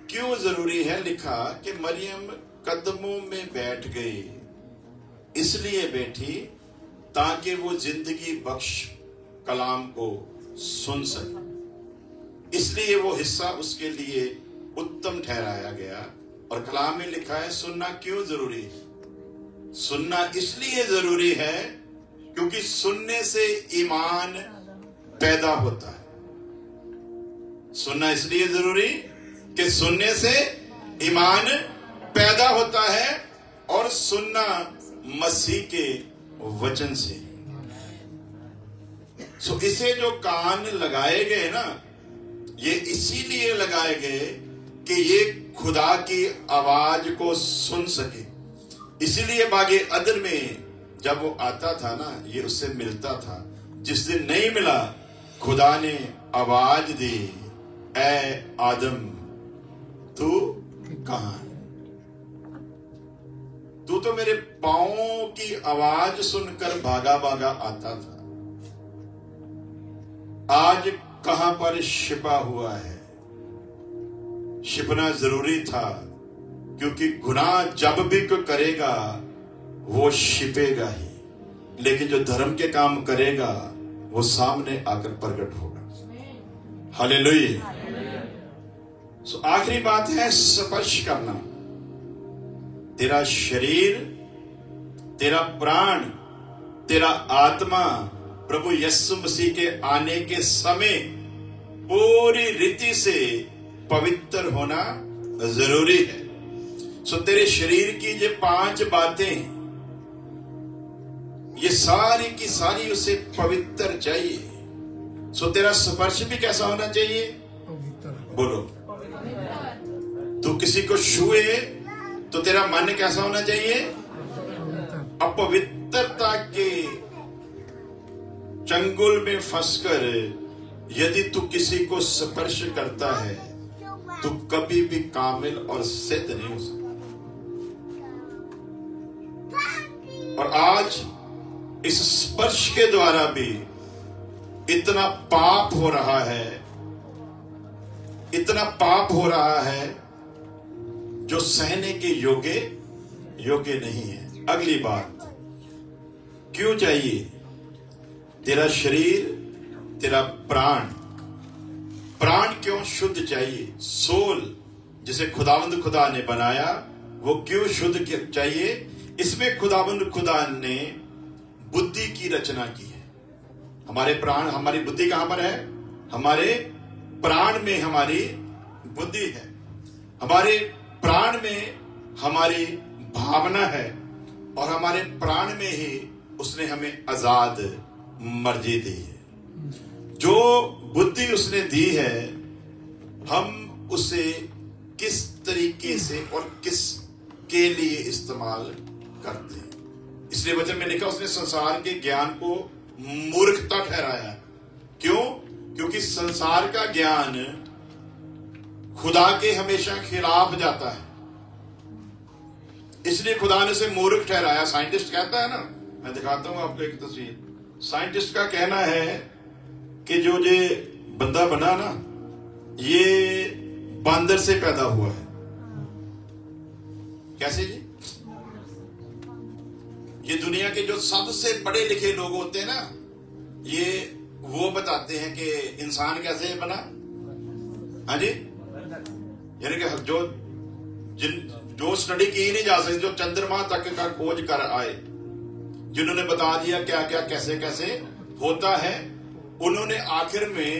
क्यों जरूरी है। लिखा कि मरियम कदमों में बैठ गई, इसलिए बैठी ताकि वो जिंदगी बख्श कलाम को सुन सके। इसलिए वो हिस्सा उसके लिए उत्तम ठहराया गया। और कलाम में लिखा है सुनना क्यों जरूरी है। सुनना इसलिए जरूरी है क्योंकि सुनने से ईमान पैदा होता है। सुनना इसलिए जरूरी कि सुनने से ईमान पैदा होता है, और सुनना मसीह के वचन से। सो इसे जो कान लगाए गए ना, ये इसीलिए लगाए गए कि ये खुदा की आवाज को सुन सके। इसीलिए बागे अदन में जब वो आता था ना, ये उससे मिलता था। जिस दिन नहीं मिला, खुदा ने आवाज दी, ऐ आदम तू कहां है? तू तो मेरे पांवों की आवाज सुनकर भागा भागा आता था, आज कहां पर छिपा हुआ है? छिपना जरूरी था, क्योंकि गुनाह जब भी कोई करेगा वो छिपेगा ही। लेकिन जो धर्म के काम करेगा वो सामने आकर प्रकट होगा। हालेलुया। सो आखिरी बात है स्पर्श करना। तेरा शरीर, तेरा प्राण, तेरा आत्मा प्रभु यीशु मसीह के आने के समय पूरी रीति से पवित्र होना जरूरी है। सो तेरे शरीर की ये 5 बातें, ये सारी की सारी उसे पवित्र चाहिए। सो तेरा स्पर्श भी कैसा होना चाहिए? बोलो। तू किसी को छुए तो तेरा मन कैसा होना चाहिए? अपवित्रता के चंगुल में फंसकर यदि तू किसी को स्पर्श करता है तो कभी भी कामिल और सिद्ध नहीं हो सकता। और आज इस स्पर्श के द्वारा भी इतना पाप हो रहा है, इतना पाप हो रहा है जो सहने के योग्य नहीं है। अगली बात, क्यों चाहिए? तेरा शरीर, तेरा प्राण क्यों शुद्ध चाहिए? सोल जिसे खुदावंद खुदा ने बनाया वो क्यों शुद्ध चाहिए? इसमें खुदावंद खुदा ने बुद्धि की रचना की है। हमारे प्राण, हमारी बुद्धि कहां पर है? हमारे प्राण में हमारी बुद्धि है। हमारे प्राण में हमारी भावना है और हमारे प्राण में ही उसने हमें आजाद मर्जी दी है। जो बुद्धि उसने दी है, हम उसे किस तरीके से और किस के लिए इस्तेमाल करते हैं। इसलिए वचन में लिखा, उसने संसार के ज्ञान को मूर्खता ठहराया। क्यों? क्योंकि संसार का ज्ञान खुदा के हमेशा खिलाफ जाता है, इसलिए खुदा ने उसे मूर्ख ठहराया। साइंटिस्ट कहता है ना, मैं दिखाता हूं आपको एक तस्वीर। साइंटिस्ट का कहना है कि जो ये बंदा बना ना, ये बंदर से पैदा हुआ है। कैसे जी? ये दुनिया के जो सबसे पढ़े लिखे लोग होते हैं ना, ये वो बताते हैं कि इंसान कैसे बना। हाँ जी, यानी कि जो स्टडी की नहीं जा सकती, जो चंद्रमा तक का खोज कर आए, जिन्होंने बता दिया क्या क्या कैसे कैसे होता है, उन्होंने आखिर में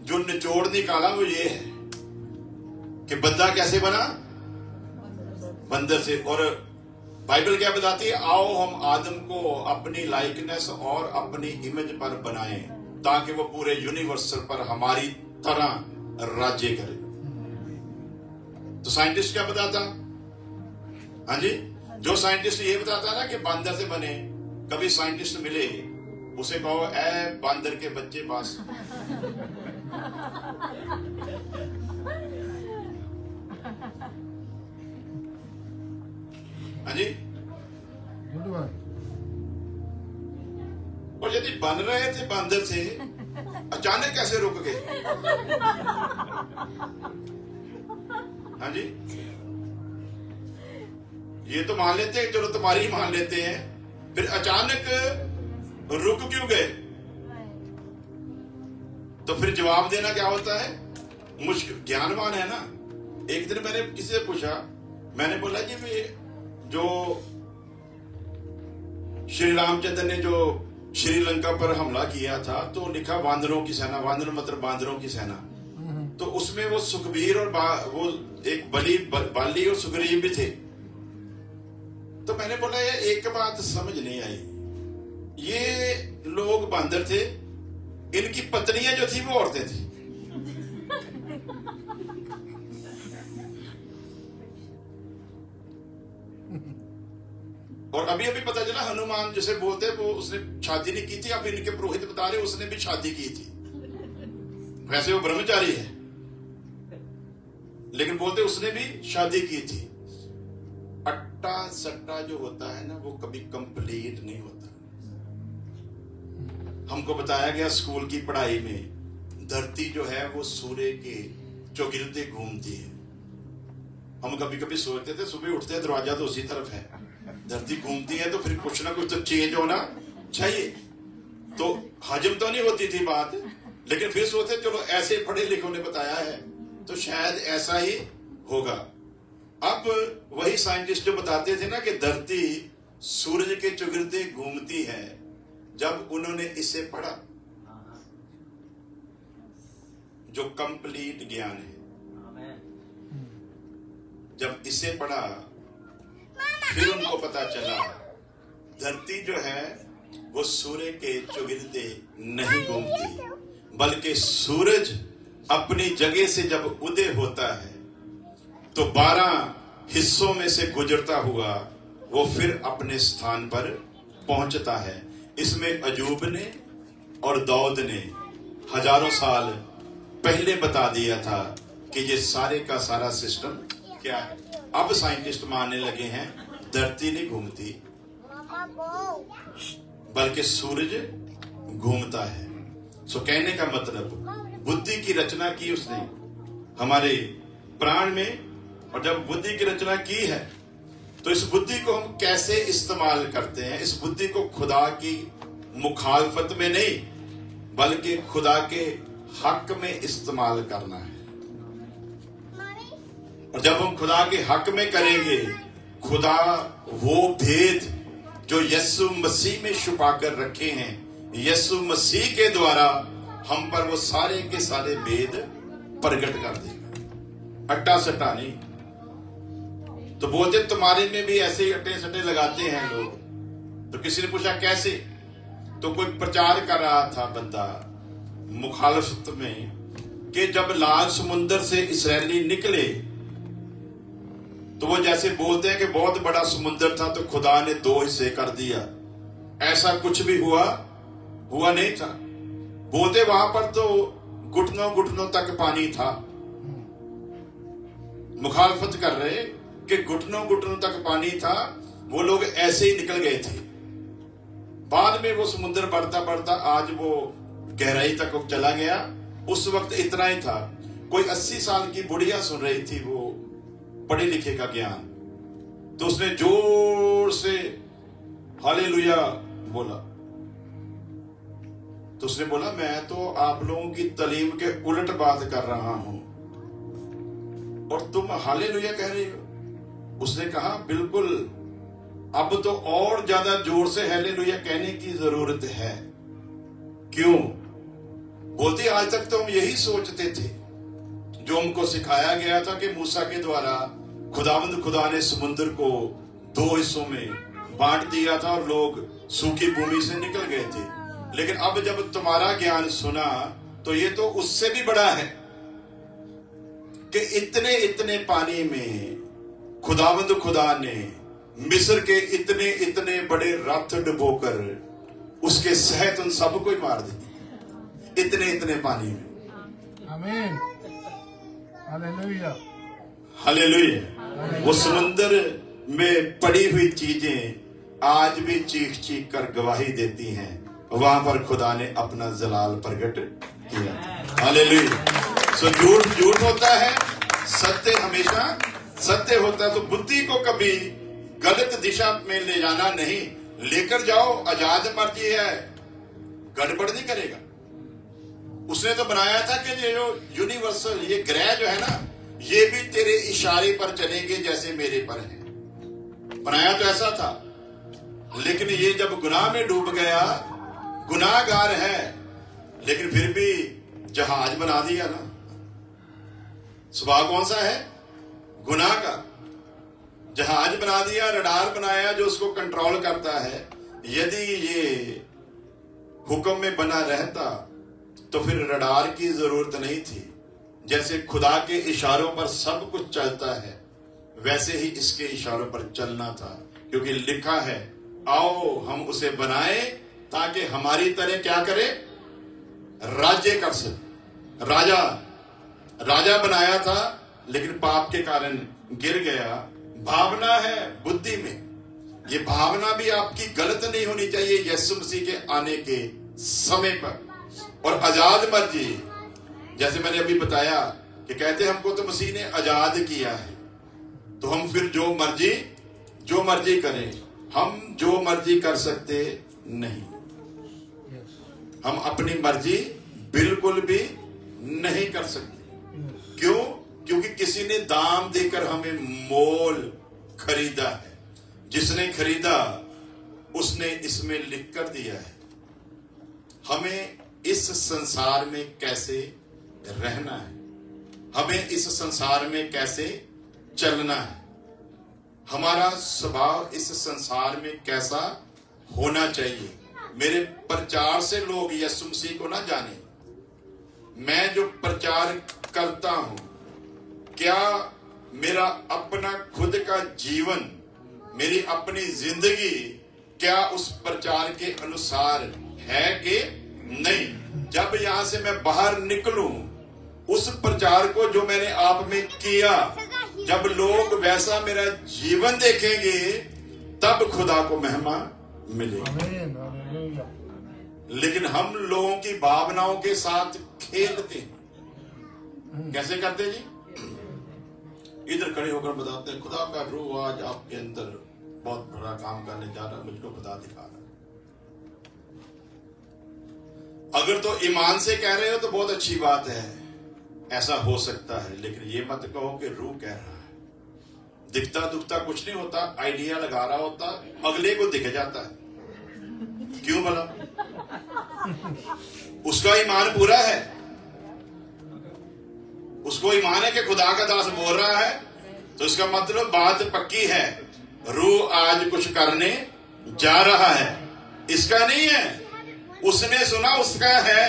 जो निचोड़ निकाला वो ये है कि बंदा कैसे बना? बंदर से। और बाइबल क्या बताती है? आओ हम आदम को अपनी लाइकनेस और अपनी इमेज पर बनाएं ताकि वो पूरे यूनिवर्सल पर हमारी तरह राज्य करे। तो साइंटिस्ट क्या बताता? हाँ जी, जो साइंटिस्ट ये बताता ना कि बंदर से बने, कभी साइंटिस्ट मिले उसे कहो, ए बंदर के बच्चे पास हाँ जी। और यदि बन रहे थे बंदर से, अचानक कैसे रुक गए? हाँ जी, ये तो मान लेते हैं, चलो तुम्हारी ही मान लेते हैं, फिर अचानक रुक क्यों गए? तो फिर जवाब देना क्या होता है? मुश्किल। ज्ञानवान है ना। एक दिन मैंने किसी से पूछा, मैंने बोला जी वे जो श्री रामचंद्र ने जो श्रीलंका पर हमला किया था, तो लिखा वानरों की सेना, वानर मतलब बांदरों की सेना, तो उसमें वो सुखबीर और वो एक बाली और सुग्रीव भी थे। तो मैंने बोला ये एक बात समझ नहीं आई, ये लोग बांदर थे, इनकी पत्नियां जो थी वो औरतें थी। और अभी अभी पता चला हनुमान जिसे बोलते हैं वो, उसने शादी नहीं की थी। अब इनके पुरोहित बता रहे उसने भी शादी की थी। वैसे वो ब्रह्मचारी है, लेकिन बोलते उसने भी शादी की थी। अट्टा सट्टा जो होता है ना, वो कभी कंप्लीट नहीं होता। हमको बताया गया स्कूल की पढ़ाई में, धरती जो है वो सूर्य के चौगिर्दे घूमती है। हम कभी कभी सोचते थे सुबह उठते हैं दरवाजा तो उसी तरफ है, धरती घूमती है तो फिर कुछ ना कुछ तो चेंज होना चाहिए। तो हजम तो नहीं होती थी बात, लेकिन फिर सोचते चलो ऐसे पढ़े लिखों ने बताया है तो शायद ऐसा ही होगा। अब वही साइंटिस्ट जो बताते थे ना कि धरती सूरज के चुगिर्दे घूमती है, जब उन्होंने इसे पढ़ा, जो कंप्लीट ज्ञान है, जब इसे पढ़ा फिर उनको पता चला धरती जो है वो सूर्य के चुगिर्दे नहीं घूमती, बल्कि सूरज अपनी जगह से जब उदय होता है तो 12 हिस्सों में से गुजरता हुआ वो फिर अपने स्थान पर पहुंचता है। इसमें अजूब ने और दाऊद ने हजारों साल पहले बता दिया था कि ये सारे का सारा सिस्टम क्या है। अब साइंटिस्ट मानने लगे हैं धरती नहीं घूमती बल्कि सूरज घूमता है। सो कहने का मतलब बुद्धि की रचना की उसने हमारे प्राण में, और जब बुद्धि की रचना की है तो इस बुद्धि को हम कैसे इस्तेमाल करते हैं, इस बुद्धि को खुदा की मुखालफत में नहीं बल्कि खुदा के हक में इस्तेमाल करना है। और जब हम खुदा के हक में करेंगे, खुदा वो भेद जो यीशु मसीह में छुपा कर रखे हैं, यीशु मसीह के द्वारा हम पर वो सारे के सारे भेद प्रकट कर देगा, अट्टा सट्टा नहीं। तो बोलते तुम्हारे में भी ऐसे ही अट्टे सट्टे लगाते हैं लोग। तो किसी ने पूछा कैसे, तो कोई प्रचार कर रहा था बंदा मुखालफत में कि जब लाल समुंदर से इस्राएली निकले तो वो जैसे बोलते हैं कि बहुत बड़ा समुंदर था तो खुदा ने 2 हिस्से कर दिया, ऐसा कुछ भी हुआ नहीं था। बोलते वहां पर तो घुटनों घुटनों तक पानी था। मुखालफत कर रहे कि घुटनों घुटनों तक पानी था, वो लोग ऐसे ही निकल गए थे। बाद में वो समुद्र बढ़ता बढ़ता आज वो गहराई तक चला गया। उस वक्त इतना ही था। कोई 80 साल की बुढ़िया सुन रही थी वो पढ़े लिखे का ज्ञान, तो उसने जोर से हालेलुया बोला। तो उसने बोला मैं तो आप लोगों की तालीम के उलट बात कर रहा हूं और तुम हालेलुया कह रहे हो। उसने कहा बिल्कुल, अब तो और ज्यादा जोर से हालेलुया कहने की जरूरत है। क्यों? बोलती आज तक तो हम यही सोचते थे, जो हमको सिखाया गया था कि मूसा के द्वारा खुदा ने समुद्र को 2 हिस्सों में बांट दिया था और लोग सूखी भूमि से निकल गए थे। लेकिन अब जब तुम्हारा ज्ञान सुना तो ये तो उससे भी बड़ा है कि इतने इतने पानी में खुदा ने मिस्र के इतने इतने बड़े रथ डुबोकर उसके सहित उन सबको ही मार दिए, इतने इतने पानी में। आमीन, हालेलुया, हालेलुया। वो समुद्र में पड़ी हुई चीजें आज भी चीख चीख कर गवाही देती हैं, वहां पर खुदा ने अपना जलाल प्रकट किया। हालेलुया। सो झूठ होता है, सत्य हमेशा सत्य होता है। तो बुद्धि को कभी गलत दिशा में ले जाना नहीं, लेकर जाओ, आजाद मर्जी है, गड़बड़ नहीं करेगा। उसने तो बनाया था कि ये जो यूनिवर्सल ये ग्रह जो है ना, ये भी तेरे इशारे पर चलेंगे जैसे मेरे पर है। बनाया तो ऐसा था, लेकिन ये जब गुनाह में डूब गया, गुनाहगार है लेकिन फिर भी जहाज बना दिया ना। स्वभाव कौन सा है? गुनाह का। जहाज बना दिया, रडार बनाया जो उसको कंट्रोल करता है। यदि ये हुक्म में बना रहता तो फिर रडार की जरूरत नहीं थी। जैसे खुदा के इशारों पर सब कुछ चलता है, वैसे ही इसके इशारों पर चलना था, क्योंकि लिखा है आओ हम उसे बनाए ताकि हमारी तरह क्या करे, राज्य कर सके। राजा बनाया था लेकिन पाप के कारण गिर गया। भावना है बुद्धि में, ये भावना भी आपकी गलत नहीं होनी चाहिए यीशु मसीह के आने के समय पर। और आजाद मर्जी, जैसे मैंने अभी बताया कि कहते हमको तो मसीह ने आजाद किया है, तो हम फिर जो मर्जी करें। हम जो मर्जी कर सकते नहीं। Yes. हम अपनी मर्जी बिल्कुल भी नहीं कर सकते। क्यों? क्योंकि किसी ने दाम देकर हमें मोल खरीदा है। जिसने खरीदा उसने इसमें लिख कर दिया है हमें इस संसार में कैसे रहना है, हमें इस संसार में कैसे चलना है, हमारा स्वभाव इस संसार में कैसा होना चाहिए। मेरे प्रचार से लोग यीशु मसीह को ना जाने, मैं जो प्रचार करता हूं, क्या मेरा अपना खुद का जीवन, मेरी अपनी जिंदगी क्या उस प्रचार के अनुसार है कि नहीं? जब यहां से मैं बाहर निकलूं, उस प्रचार को जो मैंने आप में किया, जब लोग वैसा मेरा जीवन देखेंगे, तब खुदा को महिमा मिलेगी। Amen. Hallelujah. लेकिन हम लोगों की भावनाओं के साथ खेलते हैं। कैसे करते जी? इधर खड़े होकर बताते हैं, खुदा का रूह आज आपके अंदर बहुत बड़ा काम करने जा रहा है, मुझको खुदा दिखा रहा है। अगर तो ईमान से कह रहे हो तो बहुत अच्छी बात है, ऐसा हो सकता है, लेकिन ये मत कहो कि रूह कह रहा है। दिखता दुखता कुछ नहीं होता, आइडिया लगा रहा होता, अगले को दिख जाता है। क्यों भला? उसका ईमान पूरा है, उसको ईमान है कि खुदा का दास बोल रहा है, तो इसका मतलब बात पक्की है, रूह आज कुछ करने जा रहा है। इसका नहीं है, उसने सुना उसका है,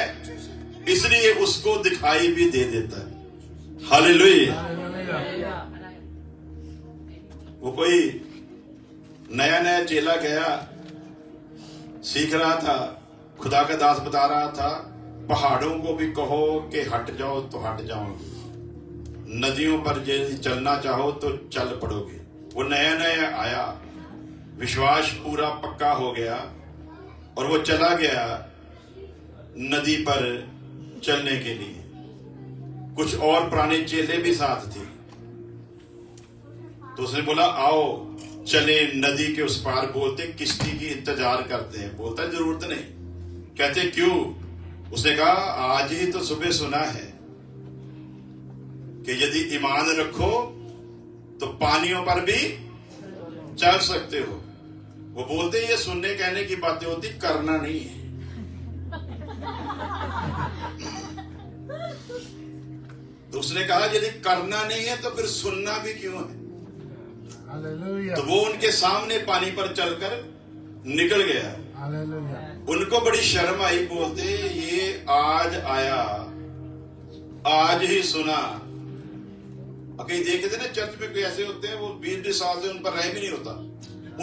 इसलिए उसको दिखाई भी दे देता है। हालेलुया। वो कोई नया नया चेला गया, सीख रहा था, खुदा का दास बता रहा था, पहाड़ों को भी कहो कि हट जाओ तो हट जाओगे, नदियों पर यदि चलना चाहो तो चल पड़ोगे। वो नया नया आया, विश्वास पूरा पक्का हो गया और वो चला गया नदी पर चलने के लिए। कुछ और पुराने चेले भी साथ थे, तो उसने बोला आओ चले नदी के उस पार। बोलते किश्ती की इंतजार करते हैं। बोलता जरूरत नहीं। कहते क्यों? उसने कहा आज ही तो सुबह सुना है कि यदि ईमान रखो तो पानियों पर भी चल सकते हो। वो बोलते ये सुनने कहने की बातें होती, करना नहीं है। तो उसने कहा यदि करना नहीं है तो फिर सुनना भी क्यों है? Hallelujah. तो वो उनके सामने पानी पर चलकर निकल गया। Hallelujah. उनको बड़ी शर्म आई, बोलते ये आज आया, आज ही सुना। कहीं देखे थे ना चर्च में कोई ऐसे होते हैं, वो 20-20 साल से उन पर रहम ही नहीं होता,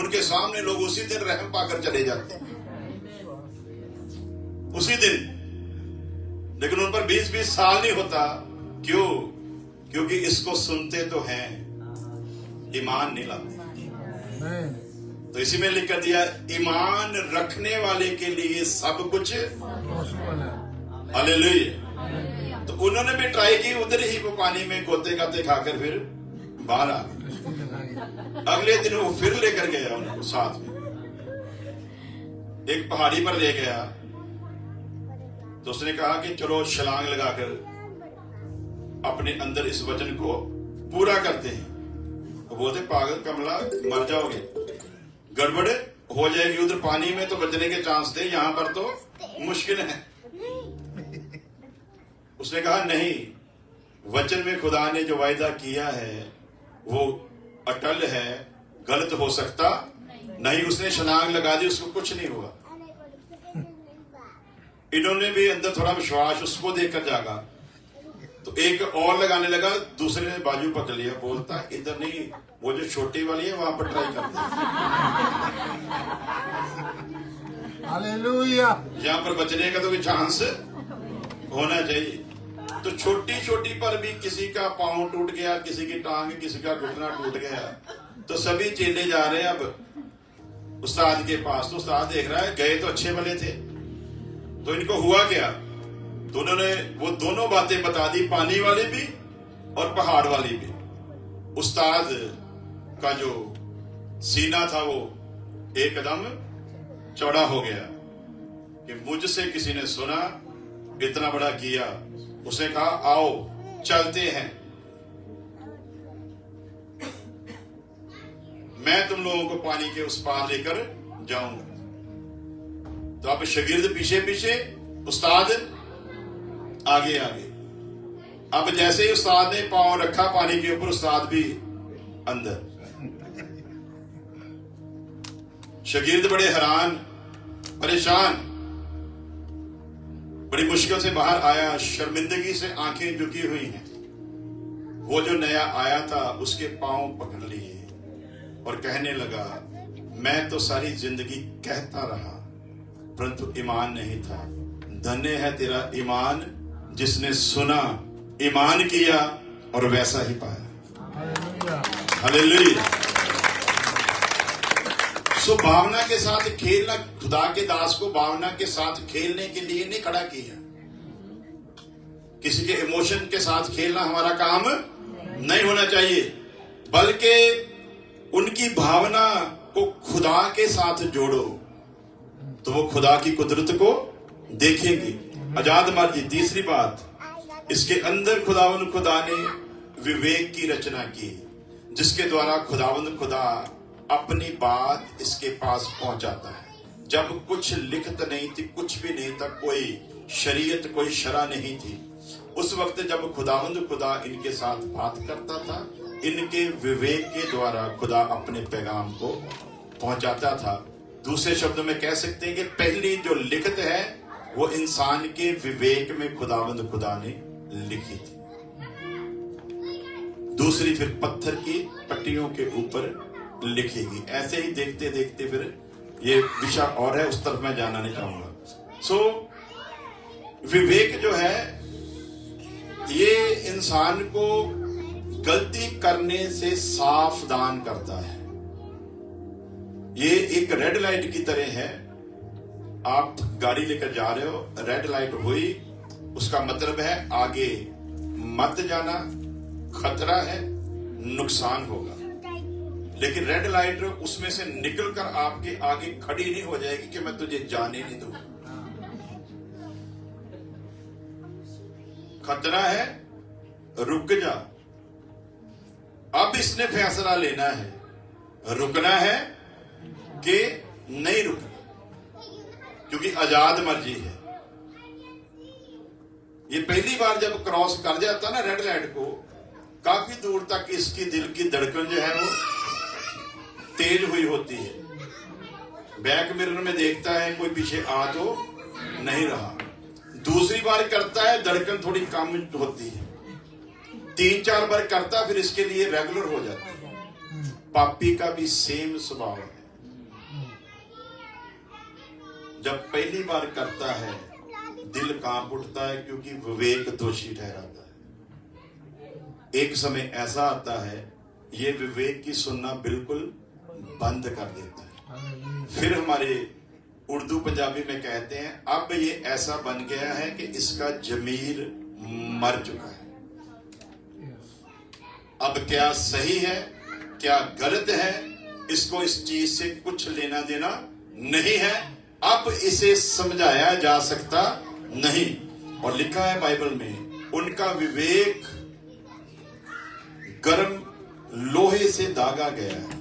उनके सामने लोग उसी दिन रहम पाकर चले जाते हैं, उसी दिन। लेकिन उन पर 20-20 साल नहीं होता। क्यों? क्योंकि इसको सुनते तो हैं, ईमान नहीं लाते। Amen. तो इसी में लिख कर दिया, ईमान रखने वाले के लिए सब कुछ Possible है। हालेलुया। तो उन्होंने भी ट्राई की, उधर ही वो पानी में गोते गाते खाकर फिर बाहर आ गए। किसकी दिखाई? अगले दिन वो फिर लेकर गया उनको साथ में, एक पहाड़ी पर ले गया। तो उसने कहा कि चलो छलांग लगाकर अपने अंदर इस वचन को पूरा करते हैं। वो बोलते पागल कमला, मर जाओगे, गड़बड़ हो जाएगी। उधर पानी में तो बचने के चांस थे, यहां पर तो मुश्किल है। उसने कहा नहीं, वचन में खुदा ने जो वायदा किया है वो अटल है, गलत हो सकता नहीं। उसने छलांग लगा दी, उसको कुछ नहीं हुआ। इन्होंने भी अंदर थोड़ा विश्वास उसको देखकर जागा, तो एक और लगाने लगा, दूसरे ने बाजू पकड़ लिया। बोलता इधर नहीं, वो जो छोटी वाली है वहां पर ट्राई करते हैं, Hallelujah. यहां पर बचने का तो कोई चांस होना चाहिए। तो छोटी छोटी पर भी किसी का पांव टूट गया, किसी की टांग, किसी का घुटना टूट गया, तो सभी चेले जा रहे हैं अब उस्ताद के पास। तो उस्ताद देख रहा है, गए तो अच्छे वाले थे, तो इनको हुआ क्या? तो उन्होंने वो दोनों बातें बता दी, पानी वाली भी और पहाड़ वाली भी। उस्ताद का जो सीना था वो एकदम चौड़ा हो गया कि मुझसे किसी ने सुना, इतना बड़ा किया। उसने कहा आओ चलते हैं, मैं तुम लोगों को पानी के उस पार लेकर जाऊंगा। तो अब शागिर्द पीछे पीछे, उस्ताद आगे आगे। अब जैसे ही उस्ताद ने पांव रखा पानी के ऊपर, उस्ताद भी अंदर। शागिर्द बड़े हैरान परेशान, बड़ी मुश्किल से बाहर आया, शर्मिंदगी से आंखें झुकी हुई हैं। वो जो नया आया था उसके पांव पकड़ लिए और कहने लगा, मैं तो सारी जिंदगी कहता रहा परंतु ईमान नहीं था। धन्य है तेरा ईमान जिसने सुना, ईमान किया और वैसा ही पाया। हालेलुया। सो भावना के साथ खेलना, खुदा के दास को भावना के साथ खेलने के लिए नहीं खड़ा किया। किसी के इमोशन के साथ खेलना हमारा काम नहीं होना चाहिए, बल्कि उनकी भावना को खुदा के साथ जोड़ो तो वो खुदा की कुदरत को देखेंगे। आजाद मर्जी। तीसरी बात, इसके अंदर खुदावंद खुदा ने विवेक की रचना की, जिसके द्वारा खुदावंद खुदा अपनी बात इसके पास पहुंचाता है। जब कुछ लिखत नहीं थी, कुछ भी नहीं था, कोई शरीयत कोई शरा नहीं थी, उस वक्त जब खुदावंद खुदा इनके साथ बात करता था, इनके विवेक के द्वारा खुदा अपने पैगाम को पहुंचाता था। दूसरे शब्दों में कह सकते हैं कि पहली जो लिखत है वो इंसान के विवेक में खुदावंद खुदा ने लिखी थी। दूसरी फिर पत्थर की पट्टियों के ऊपर लिखेगी। ऐसे ही देखते देखते फिर ये विषय और है, उस तरफ मैं जाना नहीं चाहूंगा। सो विवेक जो है ये इंसान को गलती करने से सावधान करता है। ये एक रेड लाइट की तरह है। आप गाड़ी लेकर जा रहे हो, रेड लाइट हुई, उसका मतलब है आगे मत जाना, खतरा है, नुकसान होगा। लेकिन रेड लाइट उसमें से निकलकर आपके आगे खड़ी नहीं हो जाएगी कि मैं तुझे जाने नहीं दूंगा। खतरा है, रुक जा। अब इसने फैसला लेना है, रुकना है कि नहीं रुकना, क्योंकि आजाद मर्जी है। ये पहली बार जब क्रॉस कर जाता ना रेड लाइट को, काफी दूर तक इसकी दिल की धड़कन जो है वो तेज हुई होती है। बैक मिरर में देखता है कोई पीछे आ तो नहीं रहा। दूसरी बार करता है, धड़कन थोड़ी कम होती है। 3-4 बार करता, फिर इसके लिए रेगुलर हो जाता है। पापी का भी सेम स्वभाव है। जब पहली बार करता है दिल कांप उठता है, क्योंकि विवेक दोषी ठहराता है। एक समय ऐसा आता है ये विवेक की सुनना बिल्कुल बंद कर देता है। फिर हमारे उर्दू पंजाबी में कहते हैं, अब ये ऐसा बन गया है कि इसका जमीर मर चुका है। अब क्या सही है क्या गलत है, इसको इस चीज से कुछ लेना देना नहीं है। अब इसे समझाया जा सकता नहीं। और लिखा है बाइबल में, उनका विवेक गर्म लोहे से दागा गया है।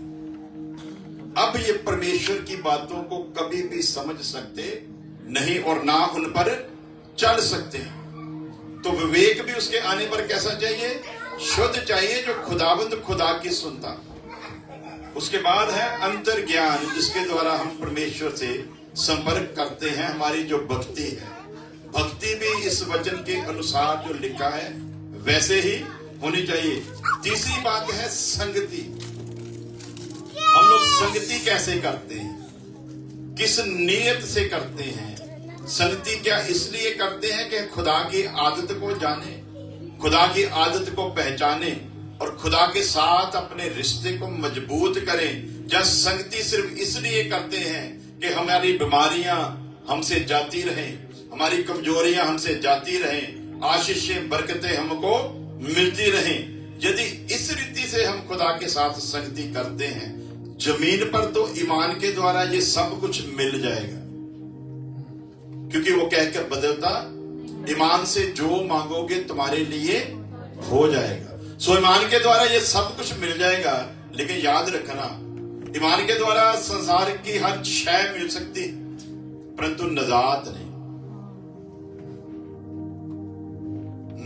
अब ये परमेश्वर की बातों को कभी भी समझ सकते नहीं और ना उन पर चल सकते हैं। तो विवेक भी उसके आने पर कैसा चाहिए? शुद्ध चाहिए, जो खुदावंद खुदा की सुनता। उसके बाद है अंतर ज्ञान, जिसके द्वारा हम परमेश्वर से संपर्क करते हैं। हमारी जो भक्ति है, भक्ति भी इस वचन के अनुसार जो लिखा है वैसे ही होनी चाहिए। तीसरी बात है संगति। हम लोग संगति कैसे करते हैं, किस नियत से करते हैं? संगति क्या इसलिए करते हैं कि खुदा की आदत को जाने, खुदा की आदत को पहचाने और खुदा के साथ अपने रिश्ते को मजबूत करें? या संगति सिर्फ इसलिए करते हैं कि हमारी बीमारियां हमसे जाती रहें, हमारी कमजोरियां हमसे जाती रहें, आशीषें बरकतें हमको मिलती रहें? यदि इस रीति से हम खुदा के साथ संगति करते हैं जमीन पर तो ईमान के द्वारा ये सब कुछ मिल जाएगा, क्योंकि वो कहकर बदलता, ईमान से जो मांगोगे तुम्हारे लिए हो जाएगा। सो ईमान के द्वारा ये सब कुछ मिल जाएगा, लेकिन याद रखना, ईमान के द्वारा संसार की हर शय मिल सकती, परंतु नजात नहीं।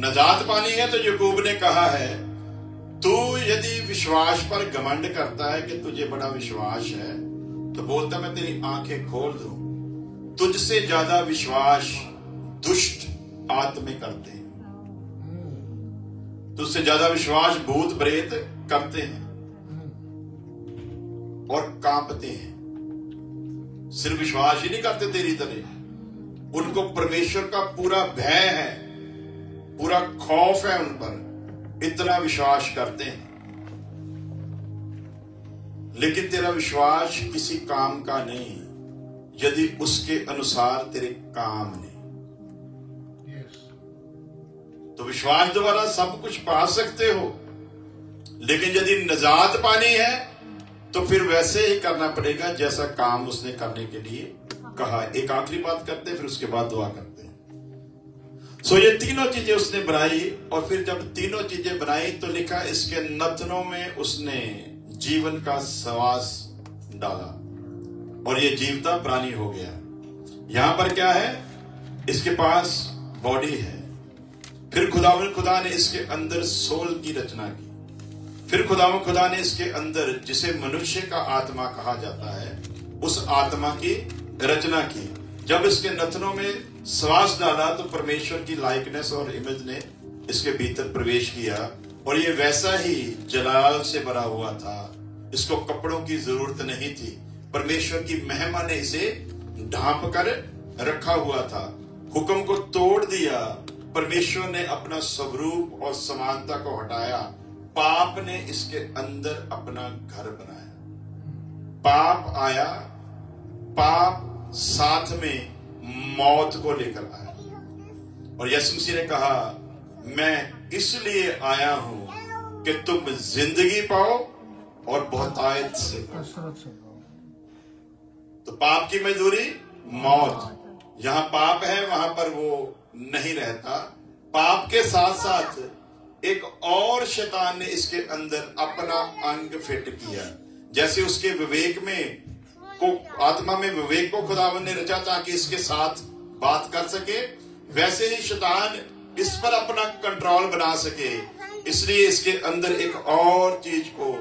नजात पानी है तो याकूब ने कहा है, तू यदि विश्वास पर घमंड करता है कि तुझे बड़ा विश्वास है, तो बोलता मैं तेरी आंखें खोल दूं। तुझसे ज्यादा विश्वास दुष्ट आत्मे करते हैं, तुझसे ज्यादा विश्वास भूत प्रेत करते हैं और कांपते हैं। सिर्फ विश्वास ही नहीं करते तेरी तरह, उनको परमेश्वर का पूरा भय है, पूरा खौफ है उन पर, इतना विश्वास करते हैं। लेकिन तेरा विश्वास किसी काम का नहीं यदि उसके अनुसार तेरे काम नहीं। तो विश्वास द्वारा सब कुछ पा सकते हो, लेकिन यदि निजात पानी है तो फिर वैसे ही करना पड़ेगा जैसा काम उसने करने के लिए कहा। एक आखिरी बात करते हैं, फिर उसके बाद दुआ करते हैं। सो ये तीनों चीजें उसने बनाई, और फिर जब तीनों चीजें बनाई तो लिखा इसके नथनों में उसने जीवन का श्वास डाला और ये जीवता प्राणी हो गया। यहां पर क्या है, इसके पास बॉडी है। फिर खुदा ने इसके अंदर सोल की रचना की। फिर खुदा ने इसके अंदर, जिसे मनुष्य का आत्मा कहा जाता है, उस आत्मा की रचना की। जब इसके नथनों में श्वास डाला तो परमेश्वर की लाइकनेस और इमेज ने इसके भीतर प्रवेश किया, और ये वैसा ही जलाल से भरा हुआ था। इसको कपड़ों की जरूरत नहीं थी, परमेश्वर की महिमा ने इसे ढांप कर रखा हुआ था। हुक्म को तोड़ दिया, परमेश्वर ने अपना स्वरूप और समानता को हटाया। पाप ने इसके अंदर अपना घर बनाया। पाप आया, पाप साथ में मौत को लेकर आया, और यीशु मसीह ने कहा, मैं इसलिए आया हूं कि तुम जिंदगी पाओ और बहुतायत से पाओ। तो पाप की मजदूरी मौत। जहां पाप है वहां पर वो नहीं रहता। पाप के साथ साथ एक और शैतान ने इसके अंदर अपना अंग फिट किया। जैसे उसके विवेक में को, आत्मा में विवेक को खुदावन ने रचा ताकि इसके साथ बात कर सके, वैसे ही शैतान इस पर अपना कंट्रोल बना सके। इसलिए इसके अंदर एक और चीज को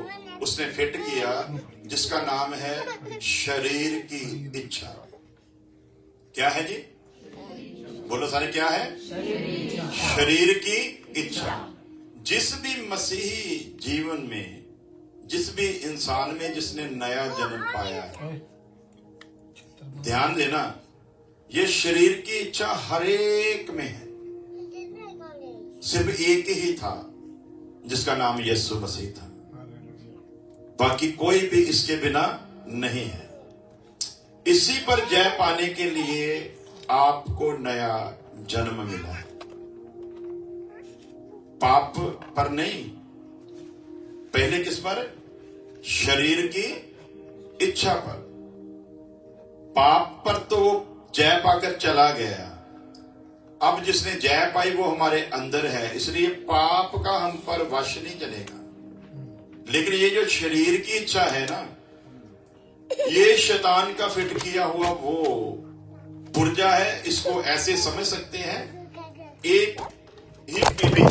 उसने फिट किया, जिसका नाम है शरीर की इच्छा। क्या है जी? बोलो सारे, क्या है? शरीर की इच्छा। जिस भी मसीही जीवन में, जिस भी इंसान में जिसने नया जन्म पाया है, ध्यान देना, ये शरीर की इच्छा हर एक में है। सिर्फ एक ही था जिसका नाम यीशु मसीह था, बाकी कोई भी इसके बिना नहीं है। इसी पर जय पाने के लिए आपको नया जन्म मिला है, पाप पर नहीं। पहले किस पर? शरीर की इच्छा पर। पाप पर तो जय पाकर चला गया, अब जिसने जय पाई वो हमारे अंदर है, इसलिए पाप का हम पर वश नहीं चलेगा। लेकिन ये जो शरीर की इच्छा है ना, ये शैतान का फिट किया हुआ वो पुर्जा है। इसको ऐसे समझ सकते हैं, एक ही टीवी,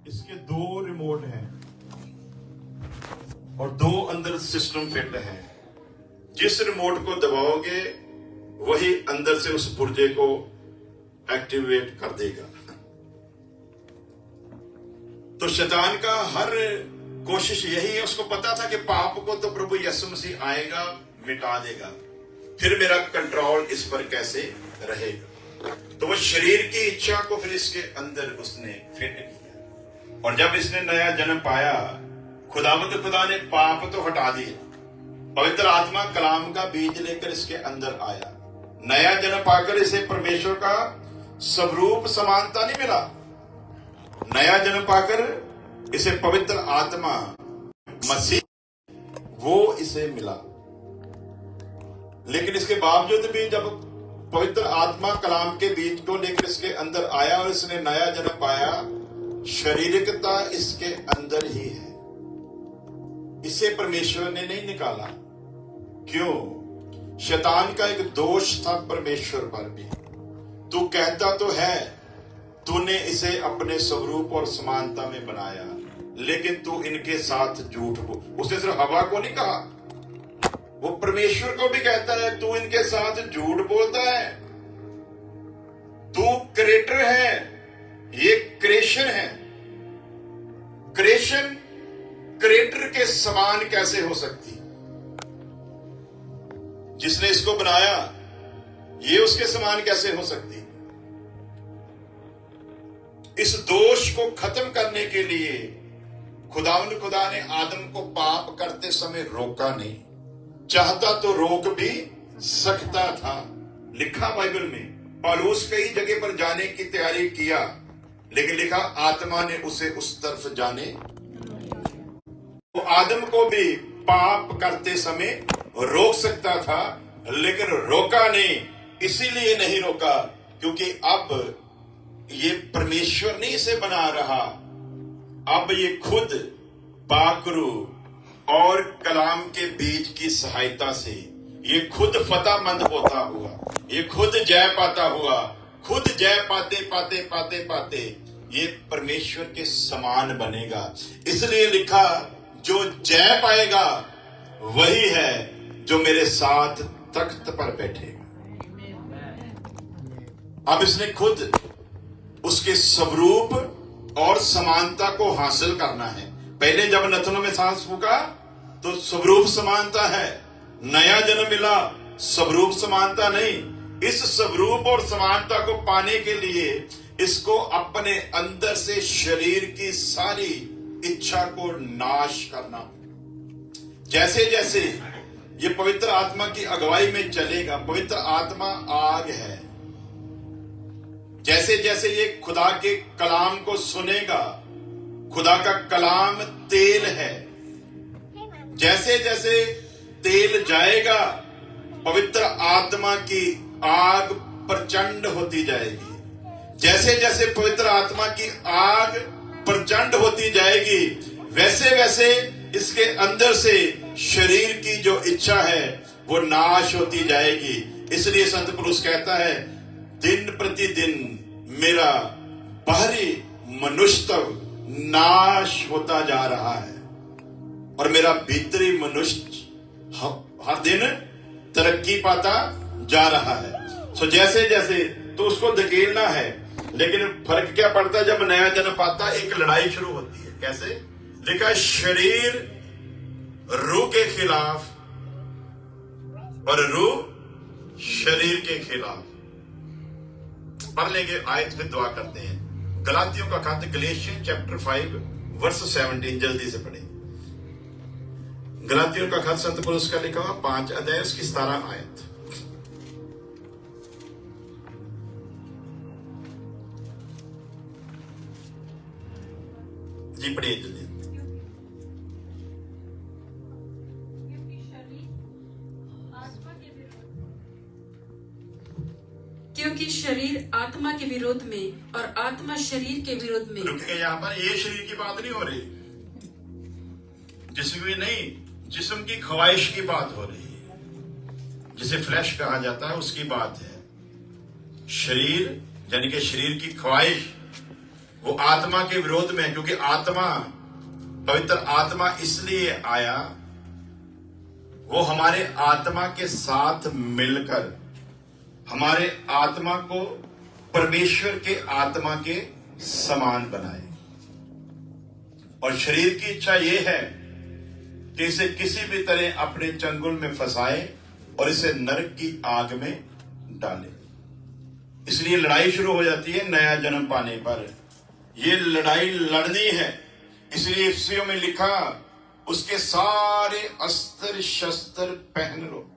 इसके दो रिमोट हैं और दो अंदर सिस्टम फिट है। जिस रिमोट को दबाओगे वही अंदर से उस पुर्जे को एक्टिवेट कर देगा। तो शैतान का हर कोशिश यही है, उसको पता था कि पाप को तो प्रभु यीशु मसीह आएगा, मिटा देगा, फिर मेरा कंट्रोल इस पर कैसे रहेगा। तो वो शरीर की इच्छा को फिर इसके अंदर उसने फिट किया। और जब इसने नया जन्म पाया, खुदा ने पाप तो हटा दिए, पवित्र आत्मा कलाम का बीज लेकर इसके अंदर आया। नया जन्म पाकर इसे परमेश्वर का स्वरूप समानता नहीं मिला, नया जन्म पाकर इसे पवित्र आत्मा मसीह वो इसे मिला। लेकिन इसके बावजूद भी जब पवित्र आत्मा कलाम के बीज को लेकर इसके अंदर आया और इसने नया जन्म पाया, शारीरिकता इसके अंदर ही है, इसे परमेश्वर ने नहीं निकाला। क्यों? शैतान का एक दोष था परमेश्वर पर भी। तू कहता तो है तूने इसे अपने स्वरूप और समानता में बनाया, लेकिन तू इनके साथ झूठ बोल। उसने सिर्फ हवा को नहीं कहा, वो परमेश्वर को भी कहता है तू इनके साथ झूठ बोलता है। तू क्रिएटर है, ये क्रिएशन है। क्रिएशन क्रिएटर के समान कैसे हो सकती? जिसने इसको बनाया ये उसके समान कैसे हो सकती? इस दोष को खत्म करने के लिए खुदा ने आदम को पाप करते समय रोका नहीं। चाहता तो रोक भी सकता था। लिखा बाइबल में, पौलुस कई जगह पर जाने की तैयारी किया, लेकिन लिखा आत्मा ने उसे उस तरफ जाने। वो आदम को भी पाप करते समय रोक सकता था, लेकिन रोका नहीं। इसीलिए नहीं रोका क्योंकि अब ये परमेश्वर नहीं इसे बना रहा, अब ये खुद बाकरू और कलाम के बीज की सहायता से ये खुद फतेहमंद होता हुआ, ये खुद जय पाता हुआ, खुद जय पाते पाते पाते पाते ये परमेश्वर के समान बनेगा। इसलिए लिखा जो जय पाएगा वही है जो मेरे साथ तख्त पर बैठेगा। अब इसने खुद उसके स्वरूप और समानता को हासिल करना है। पहले जब नथनों में सांस फूका तो स्वरूप समानता है, नया जन्म मिला, स्वरूप समानता नहीं। इस स्वरूप और समानता को पाने के लिए इसको अपने अंदर से शरीर की सारी इच्छा को नाश करना। जैसे जैसे ये पवित्र आत्मा की अगुवाई में चलेगा, पवित्र आत्मा आग है, जैसे जैसे ये खुदा के कलाम को सुनेगा, खुदा का कलाम तेल है, जैसे जैसे तेल जाएगा पवित्र आत्मा की आग प्रचंड होती जाएगी। जैसे जैसे पवित्र आत्मा की आग प्रचंड होती जाएगी, वैसे वैसे इसके अंदर से शरीर की जो इच्छा है वो नाश होती जाएगी। इसलिए संत पुरुष कहता है दिन प्रतिदिन मेरा बाहरी मनुष्यत्व नाश होता जा रहा है और मेरा भीतरी मनुष्य हर दिन तरक्की पाता जा रहा है। सो जैसे जैसे तो उसको धकेलना है, लेकिन फर्क क्या पड़ता है जब नया जन्म पाता है? एक लड़ाई शुरू होती है। कैसे? लिखा शरीर रूह के खिलाफ और रूह शरीर के खिलाफ। पढ़ लेंगे आयत में दुआ करते हैं। गलातियों का खत गलेशियन चैप्टर 5 वर्स 17, जल्दी से पढ़े। गलातियों का खत संत पौलुस का लिखा हुआ 5 अध्याय उसकी 17 आयत। जी पढ़िए जल्दी। क्योंकि शरीर आत्मा के विरोध में और आत्मा शरीर के विरोध में। रुकिए, यहाँ पर ये शरीर की बात नहीं हो रही, जिसम की नहीं, जिस्म की ख्वाहिश की बात हो रही है, जिसे फ्लैश कहा जाता है, उसकी बात है। शरीर यानी कि शरीर की ख्वाहिश वो आत्मा के विरोध में, क्योंकि आत्मा, पवित्र आत्मा इसलिए आया, वो हमारे आत्मा के साथ मिलकर हमारे आत्मा को परमेश्वर के आत्मा के समान बनाए। और शरीर की इच्छा यह है कि इसे किसी भी तरह अपने चंगुल में फंसाए और इसे नरक की आग में डाले। इसलिए लड़ाई शुरू हो जाती है नया जन्म पाने पर। ये लड़ाई लड़नी है। इसलिए इफ्सियों में लिखा उसके सारे अस्त्र शस्त्र पहन लो।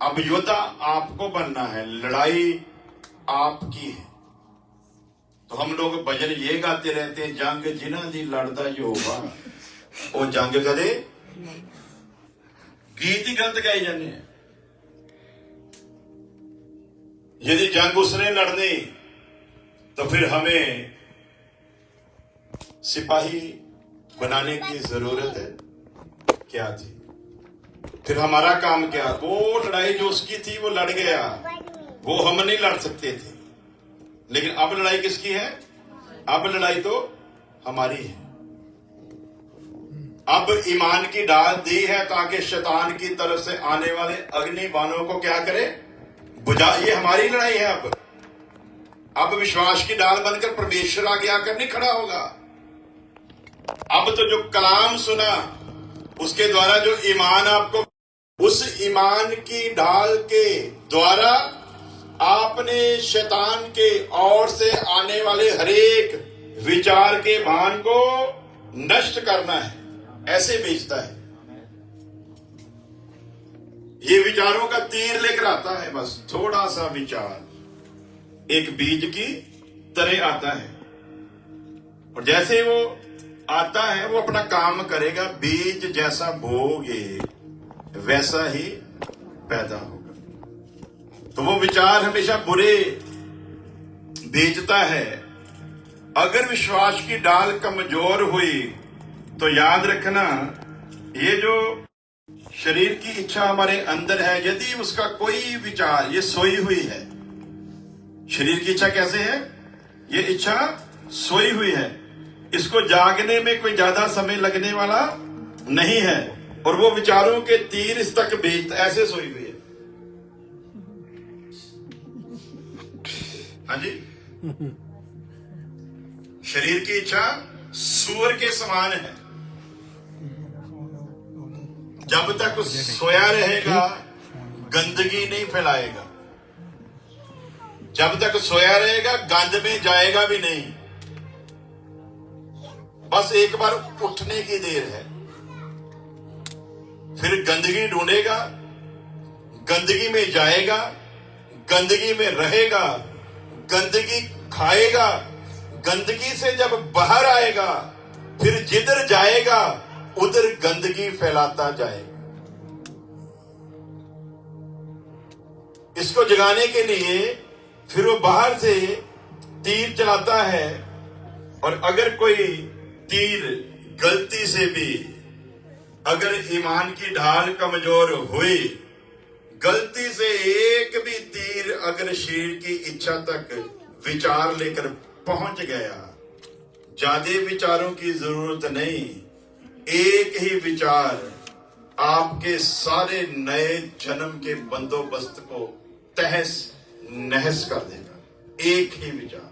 अब योद्धा आपको बनना है, लड़ाई आपकी है। तो हम लोग भजन ये गाते रहते हैं, जंग जिन्हां दी लड़दा यहोवा ओ जंग कदे गीत ही गलत गाए जाने हैं। यदि जंग उसने लड़नी तो फिर हमें सिपाही बनाने की जरूरत है क्या थी? फिर हमारा काम क्या? वो लड़ाई जो उसकी थी वो लड़ गया, वो हम नहीं लड़ सकते थे। लेकिन अब लड़ाई किसकी है? अब लड़ाई तो हमारी है। अब ईमान की डाल दी है ताकि शैतान की तरफ से आने वाले अग्नि बाणों को क्या करे? बुझा। ये हमारी लड़ाई है। अब विश्वास की डाल बनकर परमेश्वर आगे आकर नहीं खड़ा होगा। अब तो जो कलाम सुना उसके द्वारा जो ईमान आपको, उस ईमान की ढाल के द्वारा आपने शैतान के ओर से आने वाले हरेक विचार के भान को नष्ट करना है। ऐसे बेचता है। ये विचारों का तीर लेकर आता है। बस थोड़ा सा विचार एक बीज की तरह आता है, और जैसे वो आता है वो अपना काम करेगा। बीज जैसा बोओगे वैसा ही पैदा होगा। तो वो विचार हमेशा बुरे बेचता है। अगर विश्वास की डाल कमजोर हुई तो याद रखना, ये जो शरीर की इच्छा हमारे अंदर है, यदि उसका कोई विचार, ये सोई हुई है। शरीर की इच्छा कैसे है? ये इच्छा सोई हुई है। इसको जागने में कोई ज्यादा समय लगने वाला नहीं है, और वो विचारों के तीर इस तक भेजता, ऐसे सोई हुई है। हाँ जी, शरीर की इच्छा सूअर के समान है। जब तक सोया रहेगा गंदगी नहीं फैलाएगा। जब तक सोया रहेगा गंद में जाएगा भी नहीं। बस एक बार उठने की देर है। फिर गंदगी ढूंढेगा, गंदगी में जाएगा, गंदगी में रहेगा, गंदगी खाएगा। गंदगी से जब बाहर आएगा फिर जिधर जाएगा उधर गंदगी फैलाता जाएगा। इसको जगाने के लिए फिर वो बाहर से तीर चलाता है, और अगर कोई तीर गलती से भी, अगर ईमान की ढाल कमजोर हुई, गलती से एक भी तीर अगर शरीर की इच्छा तक विचार लेकर पहुंच गया, ज्यादा विचारों की जरूरत नहीं, एक ही विचार आपके सारे नए जन्म के बंदोबस्त को तहस नहस कर देगा। एक ही विचार।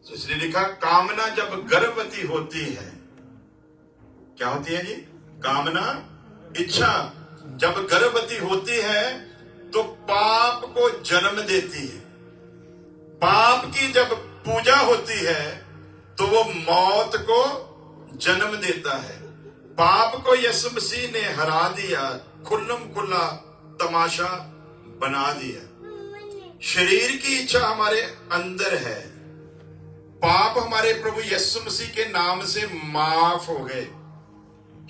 तो इसलिए लिखा, कामना जब गर्भवती होती है, क्या होती है जी? कामना, इच्छा जब गर्भवती होती है तो पाप को जन्म देती है। पाप की जब पूजा होती है तो वो मौत को जन्म देता है। पाप को यीशु मसीह ने हरा दिया, खुल्लम खुल्ला तमाशा बना दिया। शरीर की इच्छा हमारे अंदर है। पाप हमारे प्रभु यीशु मसीह के नाम से माफ हो गए।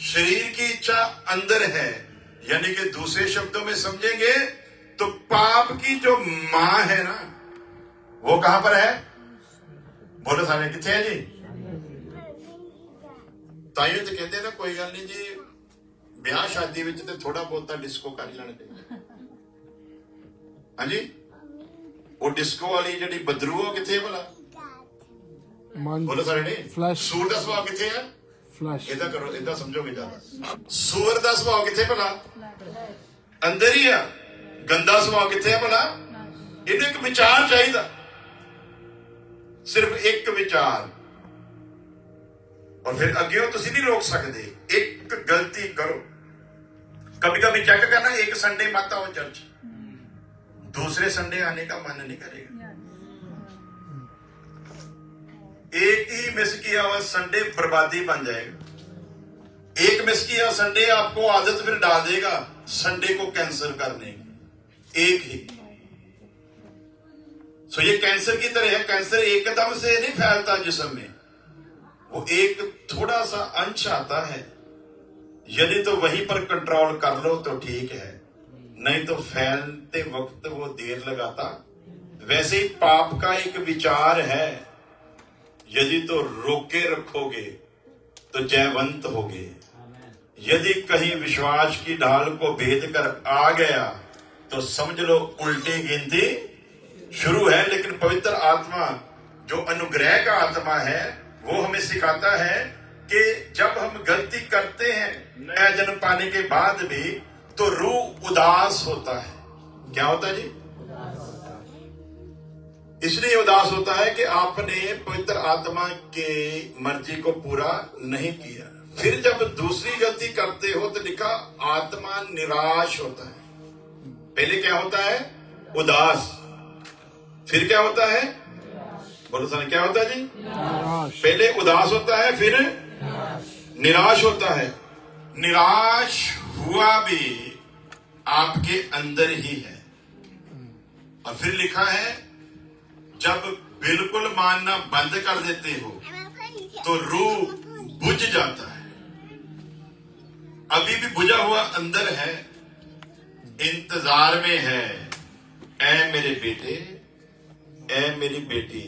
शरीर की इच्छा अंदर है, यानी कि दूसरे शब्दों में समझेंगे तो पाप की जो मां है ना, वो कहां पर है? बोलो सारे, किथे है जी? ताइयों तो कहते ना, कोई गल नहीं जी, ब्याह शादी में तो थोड़ा बहुत डिस्को कर ही लेना चाहिए। हाँ जी, वो डिस्को वाली जी बदरू हो किथे भला? बोलो सारे ने। सूर का स्वभाव किथे है? इदा करो, इदा समझोगे ज्यादा। सूअर का स्वभाव किथे भला? अंदर ही है। गंदा स्वभाव किथे है भला? इन्हें एक विचार चाहिए, सिर्फ एक विचार, और फिर अगे तुम नहीं रोक सकते। एक गलती करो, कभी कभी चेक करना, एक संडे मत आओ चर्च, दूसरे संडे आने का मन नहीं करेगा। एक ही मिस किया हुआ संडे बर्बादी बन जाएगा। एक मिस किया संडे आपको आदत फिर डाल देगा संडे को कैंसिल करने की। एक ही। सो ये कैंसर की तरह है। कैंसर एकदम से नहीं फैलता जिस्म में, वो एक थोड़ा सा अंश आता है यदि तो वहीं पर कंट्रोल कर लो तो ठीक है, नहीं तो फैलते वक्त वो देर लगाता। वैसे ही पाप का एक विचार है, यदि तो रोके रखोगे तो जयवंत होगे। यदि कहीं विश्वास की ढाल को भेद कर आ गया तो समझ लो उल्टी गिनती शुरू है। लेकिन पवित्र आत्मा जो अनुग्रह का आत्मा है वो हमें सिखाता है कि जब हम गलती करते हैं नया जन्म पाने के बाद भी, तो रूह उदास होता है। क्या होता है जी? इसलिए उदास होता है कि आपने पवित्र आत्मा के मर्जी को पूरा नहीं किया। फिर जब दूसरी गलती करते हो तो लिखा आत्मा निराश होता है। पहले क्या होता है? उदास। फिर क्या होता है? बोलो सर, क्या होता है जी? पहले उदास होता है, फिर निराश होता है। निराश हुआ भी आपके अंदर ही है। और फिर लिखा है जब बिल्कुल मानना बंद कर देते हो तो रूह बुझ जाता है। अभी भी बुझा हुआ अंदर है, इंतजार में है, ऐ मेरे बेटे, ऐ मेरी बेटी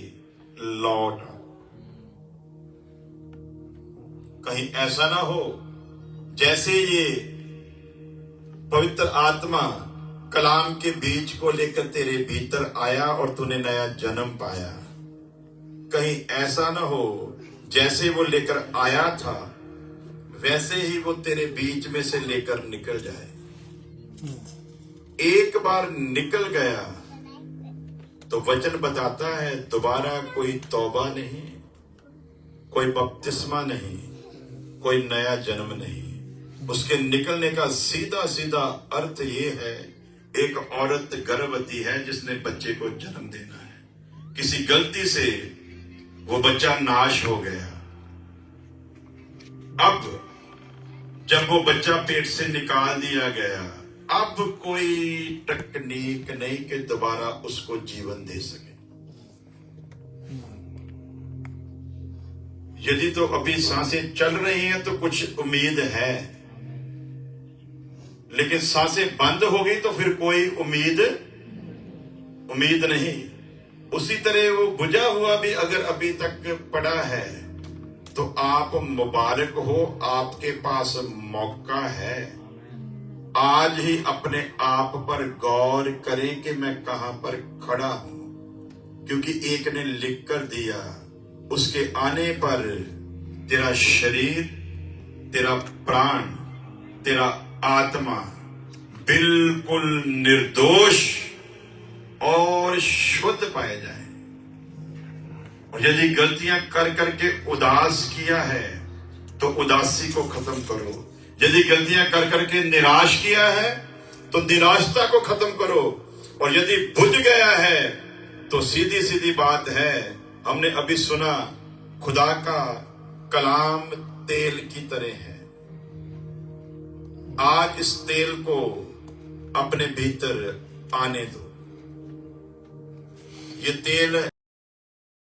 लौट। कहीं ऐसा ना हो जैसे ये पवित्र आत्मा कलाम के बीज को लेकर तेरे भीतर आया और तूने नया जन्म पाया। कहीं ऐसा ना हो जैसे वो लेकर आया था वैसे ही वो तेरे बीच में से लेकर निकल जाए। एक बार निकल गया तो वचन बताता है दोबारा कोई तौबा नहीं, कोई बपतिस्मा नहीं, कोई नया जन्म नहीं। उसके निकलने का सीधा सीधा अर्थ ये है, एक औरत गर्भवती है जिसने बच्चे को जन्म देना है। किसी गलती से वो बच्चा नाश हो गया। अब जब वो बच्चा पेट से निकाल दिया गया, अब कोई तकनीक नहीं कि दोबारा उसको जीवन दे सके। यदि तो अभी सांसें चल रही हैं तो कुछ उम्मीद है, लेकिन सांसें बंद हो गई तो फिर कोई उम्मीद नहीं। उसी तरह वो बुझा हुआ भी अगर अभी तक पड़ा है तो आप मुबारक हो, आपके पास मौका है। आज ही अपने आप पर गौर करें कि मैं कहां पर खड़ा हूं, क्योंकि एक ने लिख कर दिया उसके आने पर तेरा शरीर, तेरा प्राण, तेरा आत्मा बिल्कुल निर्दोष और शुद्ध पाए जाए। और यदि गलतियां कर करके उदास किया है तो उदासी को खत्म करो। यदि गलतियां कर करके निराश किया है तो निराशता को खत्म करो। और यदि बुझ गया है तो सीधी सीधी बात है, हमने अभी सुना, खुदा का कलाम तेल की तरह है। आज इस तेल को अपने भीतर आने दो। ये तेल